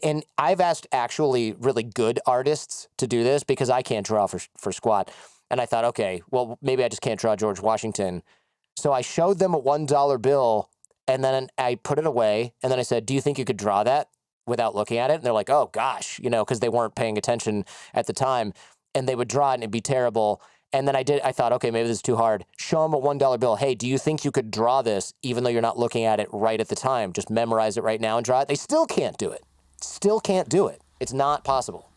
And I've asked actually really good artists to do this because I can't draw for squat. And I thought, okay, well, maybe I just can't draw George Washington. So I showed them a $1 bill and then I put it away. And then I said, do you think you could draw that without looking at it? And they're like, oh gosh, because they weren't paying attention at the time. And they would draw it and it'd be terrible. And then I thought, okay, maybe this is too hard. Show them a $1 bill. Hey, do you think you could draw this even though you're not looking at it right at the time? Just memorize it right now and draw it. They still can't do it. Still can't do it. It's not possible.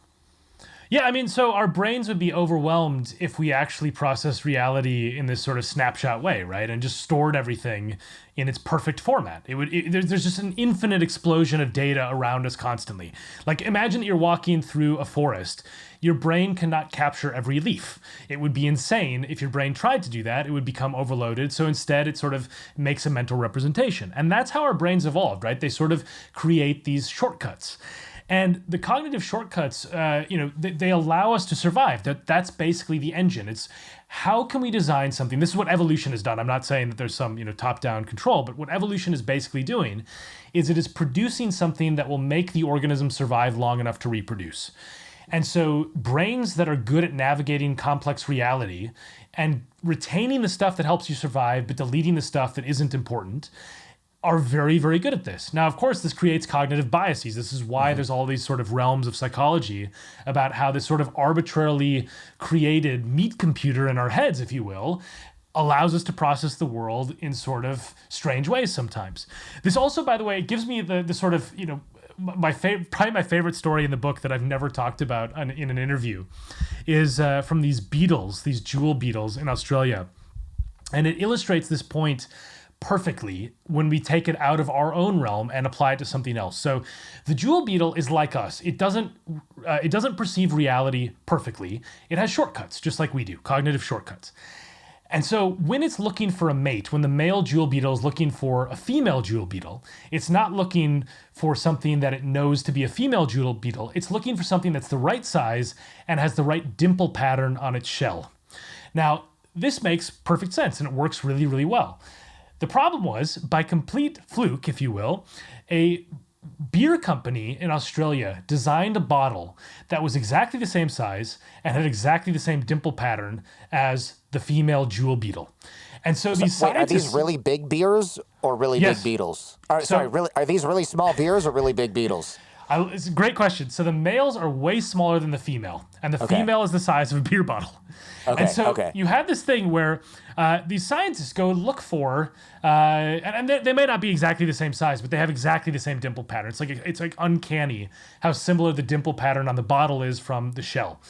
Yeah, so our brains would be overwhelmed if we actually processed reality in this sort of snapshot way, right? And just stored everything in its perfect format. There's just an infinite explosion of data around us constantly. Like imagine that you're walking through a forest. Your brain cannot capture every leaf. It would be insane if your brain tried to do that. It would become overloaded. So instead, it sort of makes a mental representation. And that's how our brains evolved, right? They sort of create these shortcuts. And the cognitive shortcuts, they allow us to survive. That's basically the engine. It's how can we design something? This is what evolution has done. I'm not saying that there's some, top-down control, but what evolution is basically doing is it is producing something that will make the organism survive long enough to reproduce. And so brains that are good at navigating complex reality and retaining the stuff that helps you survive, but deleting the stuff that isn't important, are very, very good at this. Now, of course, this creates cognitive biases. This is why there's all these sort of realms of psychology about how this sort of arbitrarily created meat computer in our heads, if you will, allows us to process the world in sort of strange ways sometimes. This also, by the way, gives me the sort of, probably my favorite story in the book that I've never talked about in an interview is from these beetles, these jewel beetles in Australia. And it illustrates this point perfectly when we take it out of our own realm and apply it to something else. So the jewel beetle is like us. It doesn't perceive reality perfectly. It has shortcuts, just like we do, cognitive shortcuts. And so when it's looking for a mate, when the male jewel beetle is looking for a female jewel beetle, it's not looking for something that it knows to be a female jewel beetle. It's looking for something that's the right size and has the right dimple pattern on its shell. Now, this makes perfect sense and it works really, really well. The problem was, by complete fluke, if you will, a beer company in Australia designed a bottle that was exactly the same size and had exactly the same dimple pattern as the female jewel beetle. And so these scientists... Are these really big beers or really big beetles? Are these really small beers or really big beetles? It's a great question. So the males are way smaller than the female, and the female is the size of a beer bottle. And so you have this thing where these scientists go look for, and they may not be exactly the same size, but they have exactly the same dimple pattern. It's like uncanny how similar the dimple pattern on the bottle is from the shell.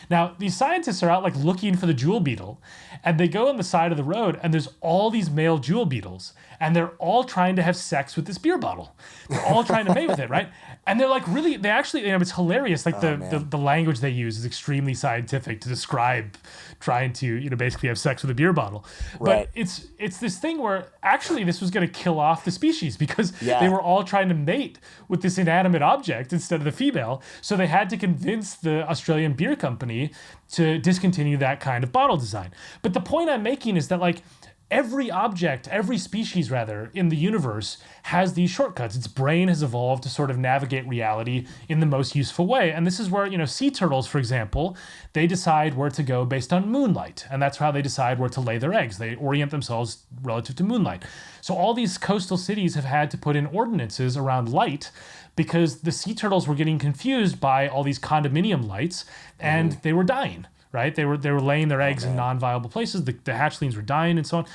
Now, these scientists are out like looking for the jewel beetle, and they go on the side of the road, and there's all these male jewel beetles, and they're all trying to have sex with this beer bottle. They're all trying to mate with it, right? And they're like really, they actually, it's hilarious. Like the language they use is extremely scientific to describe trying to, basically have sex with a beer bottle. female. Right. But it's this thing where actually this was going to kill off the species because Yeah. they were all trying to mate with this inanimate object instead of the female. So they had to convince the Australian beer company to discontinue that kind of bottle design. But the point I'm making is that like every species rather in the universe has these shortcuts. Its brain has evolved to sort of navigate reality in the most useful way. And this is where, sea turtles, for example, they decide where to go based on moonlight. And that's how they decide where to lay their eggs. They orient themselves relative to moonlight. So all these coastal cities have had to put in ordinances around light because the sea turtles were getting confused by all these condominium lights and they were dying. Right? They were laying their eggs in non-viable places. The hatchlings were dying and so on.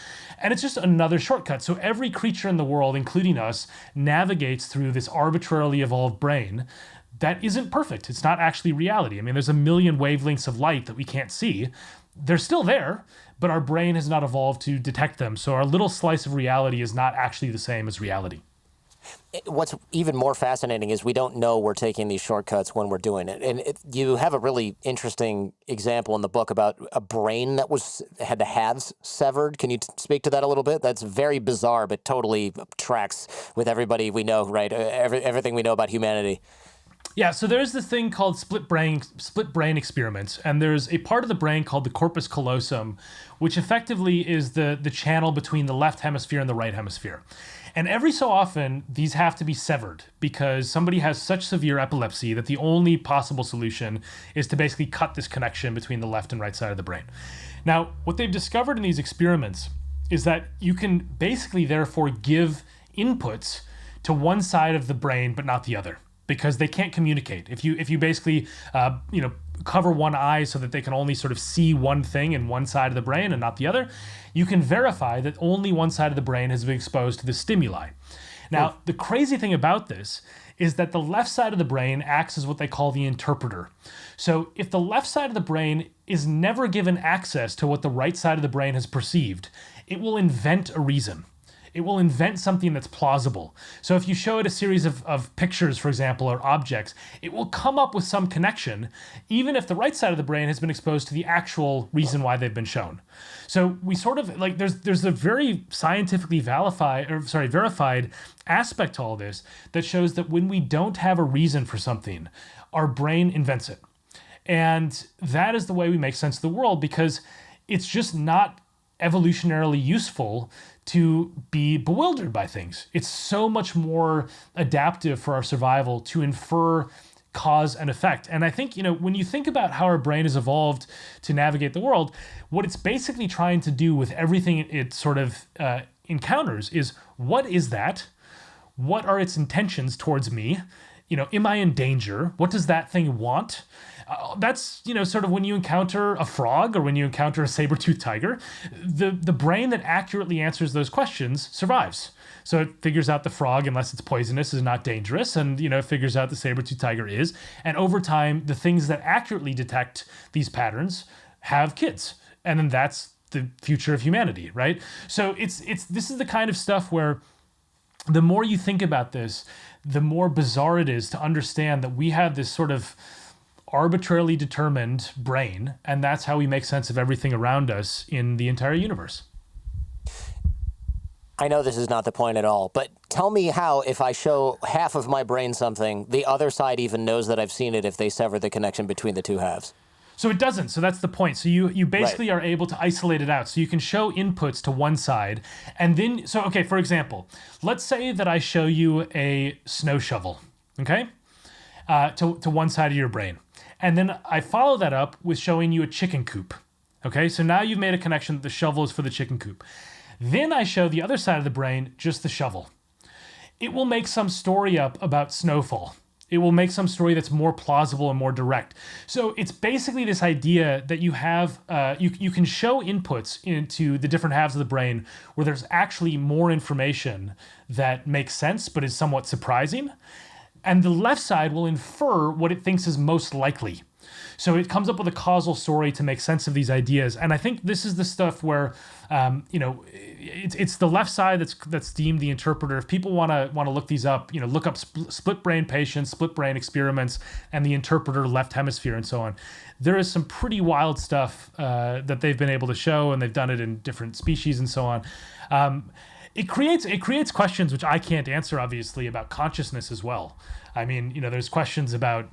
And it's just another shortcut. So every creature in the world, including us, navigates through this arbitrarily evolved brain that isn't perfect. It's not actually reality. I mean, there's a million wavelengths of light that we can't see. They're still there, but our brain has not evolved to detect them. So our little slice of reality is not actually the same as reality. What's even more fascinating is we don't know we're taking these shortcuts when we're doing it. And you have a really interesting example in the book about a brain that had the halves severed. Can you speak to that a little bit? That's very bizarre, but totally tracks with everybody we know, right? Everything we know about humanity. Yeah, so there's this thing called split brain experiments, and there's a part of the brain called the corpus callosum, which effectively is the channel between the left hemisphere and the right hemisphere. And every so often, these have to be severed because somebody has such severe epilepsy that the only possible solution is to basically cut this connection between the left and right side of the brain. Now, what they've discovered in these experiments is that you can basically therefore give inputs to one side of the brain but not the other, because they can't communicate. If you basically cover one eye so that they can only sort of see one thing in one side of the brain and not the other, you can verify that only one side of the brain has been exposed to the stimuli. Now, the crazy thing about this is that the left side of the brain acts as what they call the interpreter. So if the left side of the brain is never given access to what the right side of the brain has perceived, it will invent a reason. It will invent something that's plausible. So if you show it a series of pictures, for example, or objects, it will come up with some connection, even if the right side of the brain has been exposed to the actual reason why they've been shown. So we sort of, like, there's a very scientifically verified aspect to all this that shows that when we don't have a reason for something, our brain invents it. And that is the way we make sense of the world, because it's just not evolutionarily useful to be bewildered by things. It's so much more adaptive for our survival to infer cause and effect. And I think, when you think about how our brain has evolved to navigate the world, what it's basically trying to do with everything it sort of encounters is, what is that? What are its intentions towards me? Am I in danger? What does that thing want? That's, sort of when you encounter a frog or when you encounter a saber-toothed tiger, the brain that accurately answers those questions survives. So it figures out the frog, unless it's poisonous, is not dangerous, and, it figures out the saber-toothed tiger is. And over time, the things that accurately detect these patterns have kids. And then that's the future of humanity, right? So this is the kind of stuff where the more you think about this, the more bizarre it is to understand that we have this sort of arbitrarily determined brain, and that's how we make sense of everything around us in the entire universe. I know this is not the point at all, but tell me how, if I show half of my brain something, the other side even knows that I've seen it if they sever the connection between the two halves. So it doesn't. So that's the point. So you basically are able to isolate it out. So you can show inputs to one side. And then, for example, let's say that I show you a snow shovel, okay, to one side of your brain. And then I follow that up with showing you a chicken coop, okay? So now you've made a connection that the shovel is for the chicken coop. Then I show the other side of the brain just the shovel. It will make some story up about snowfall. It will make some story that's more plausible and more direct. So it's basically this idea that you have, you can show inputs into the different halves of the brain where there's actually more information that makes sense but is somewhat surprising. And the left side will infer what it thinks is most likely. So it comes up with a causal story to make sense of these ideas. And I think this is the stuff where, it's the left side that's deemed the interpreter. If people want to look these up, look up split brain patients, split brain experiments, and the interpreter left hemisphere and so on. There is some pretty wild stuff that they've been able to show, and they've done it in different species and so on. It creates questions which I can't answer, obviously, about consciousness as well. I mean, there's questions about,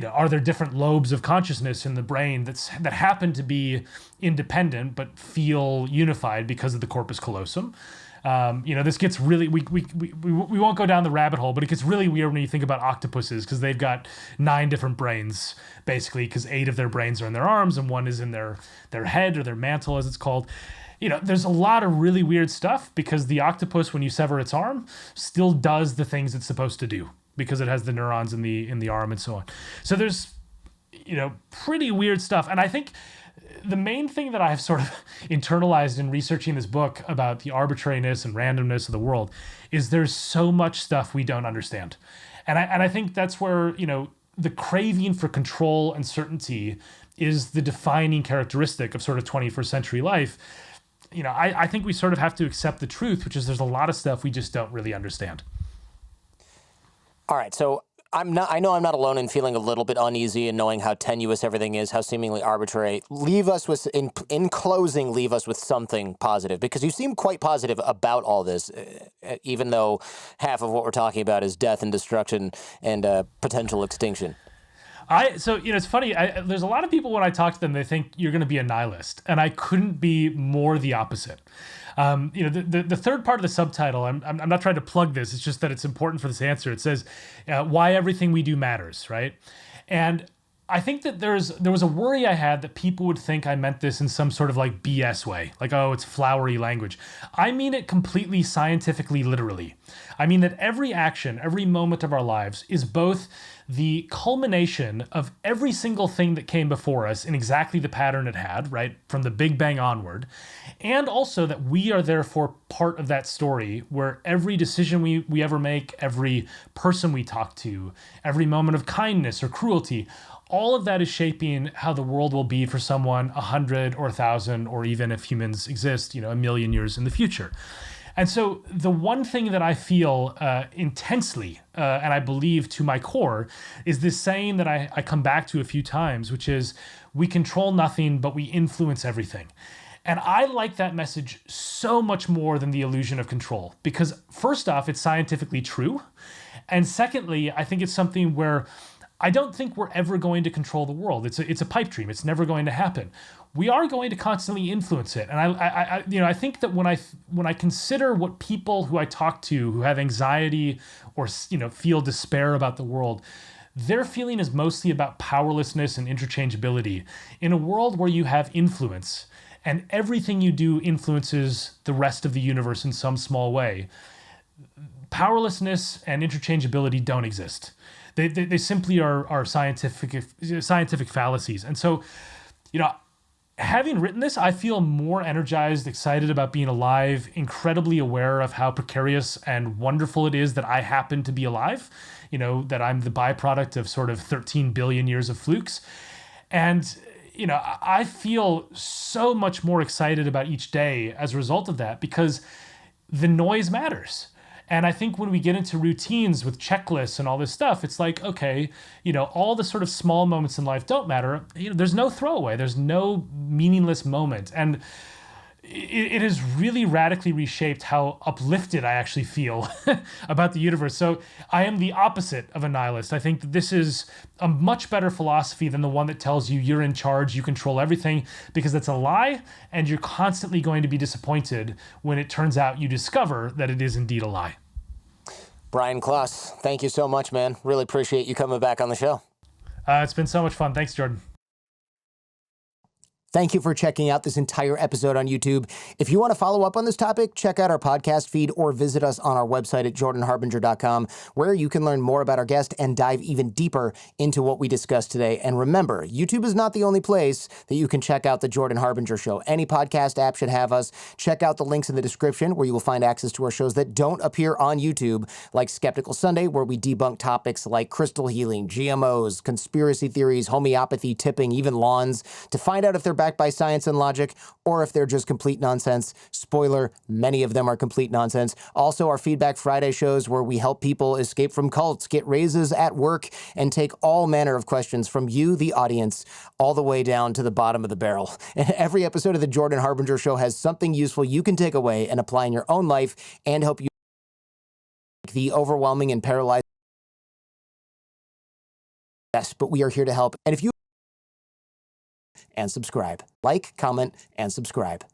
are there different lobes of consciousness in the brain that happen to be independent but feel unified because of the corpus callosum? This gets really, we won't go down the rabbit hole, but it gets really weird when you think about octopuses, because they've got 9 different brains, basically, because 8 of their brains are in their arms and 1 is in their head, or their mantle, as it's called. There's a lot of really weird stuff, because the octopus, when you sever its arm, still does the things it's supposed to do, because it has the neurons in the arm and so on. So there's, pretty weird stuff. And I think the main thing that I've sort of internalized in researching this book about the arbitrariness and randomness of the world is there's so much stuff we don't understand. And I think that's where, the craving for control and certainty is the defining characteristic of sort of 21st century life. I think we sort of have to accept the truth, which is there's a lot of stuff we just don't really understand. All right, so I know I'm not alone in feeling a little bit uneasy and knowing how tenuous everything is, how seemingly arbitrary. Leave us with, in closing, leave us with something positive, because you seem quite positive about all this, even though half of what we're talking about is death and destruction and potential extinction. It's funny. There's a lot of people, when I talk to them, they think you're going to be a nihilist, and I couldn't be more the opposite. The third part of the subtitle, I'm not trying to plug this. It's just that it's important for this answer. It says, why everything we do matters, right? And I think that there was a worry I had that people would think I meant this in some sort of like BS way, like, oh, it's flowery language. I mean it completely scientifically, literally. I mean that every action, every moment of our lives is both the culmination of every single thing that came before us in exactly the pattern it had, right, from the Big Bang onward, and also that we are therefore part of that story, where every decision we ever make, every person we talk to, every moment of kindness or cruelty, all of that is shaping how the world will be for someone 100 or 1,000, or even, if humans exist, 1,000,000 years in the future. And so the one thing that I feel intensely, and I believe to my core, is this saying that I come back to a few times, which is, we control nothing, but we influence everything. And I like that message so much more than the illusion of control, because first off, it's scientifically true. And secondly, I think it's something where I don't think we're ever going to control the world. It's a pipe dream. It's never going to happen. We are going to constantly influence it. And I think that when I consider what people who I talk to who have anxiety or feel despair about the world, their feeling is mostly about powerlessness and interchangeability in a world where you have influence, and everything you do influences the rest of the universe in some small way. Powerlessness and interchangeability don't exist. They simply are scientific fallacies. And so, having written this, I feel more energized, excited about being alive, incredibly aware of how precarious and wonderful it is that I happen to be alive, that I'm the byproduct of sort of 13 billion years of flukes. And, I feel so much more excited about each day as a result of that, because the noise matters. And I think when we get into routines with checklists and all this stuff, it's like, okay, all the sort of small moments in life don't matter. There's no throwaway. There's no meaningless moment. And it has really radically reshaped how uplifted I actually feel about the universe. So I am the opposite of a nihilist. I think that this is a much better philosophy than the one that tells you you're in charge, you control everything, because that's a lie, and you're constantly going to be disappointed when it turns out you discover that it is indeed a lie. Brian Klaas, thank you so much, man. Really appreciate you coming back on the show. It's been so much fun. Thanks, Jordan. Thank you for checking out this entire episode on YouTube. If you want to follow up on this topic, check out our podcast feed or visit us on our website at jordanharbinger.com, where you can learn more about our guest and dive even deeper into what we discussed today. And remember, YouTube is not the only place that you can check out The Jordan Harbinger Show. Any podcast app should have us. Check out the links in the description where you will find access to our shows that don't appear on YouTube, like Skeptical Sunday, where we debunk topics like crystal healing, GMOs, conspiracy theories, homeopathy, tipping, even lawns, to find out if they're backed by science and logic or if they're just complete nonsense. Spoiler, many of them are complete nonsense. Also, our Feedback Friday shows where we help people escape from cults, get raises at work, and take all manner of questions from you, the audience, all the way down to the bottom of the barrel. And every episode of The Jordan Harbinger Show has something useful you can take away and apply in your own life and help you the overwhelming and paralyzing. Yes, but we are here to help. And if you and subscribe, like, comment, and subscribe.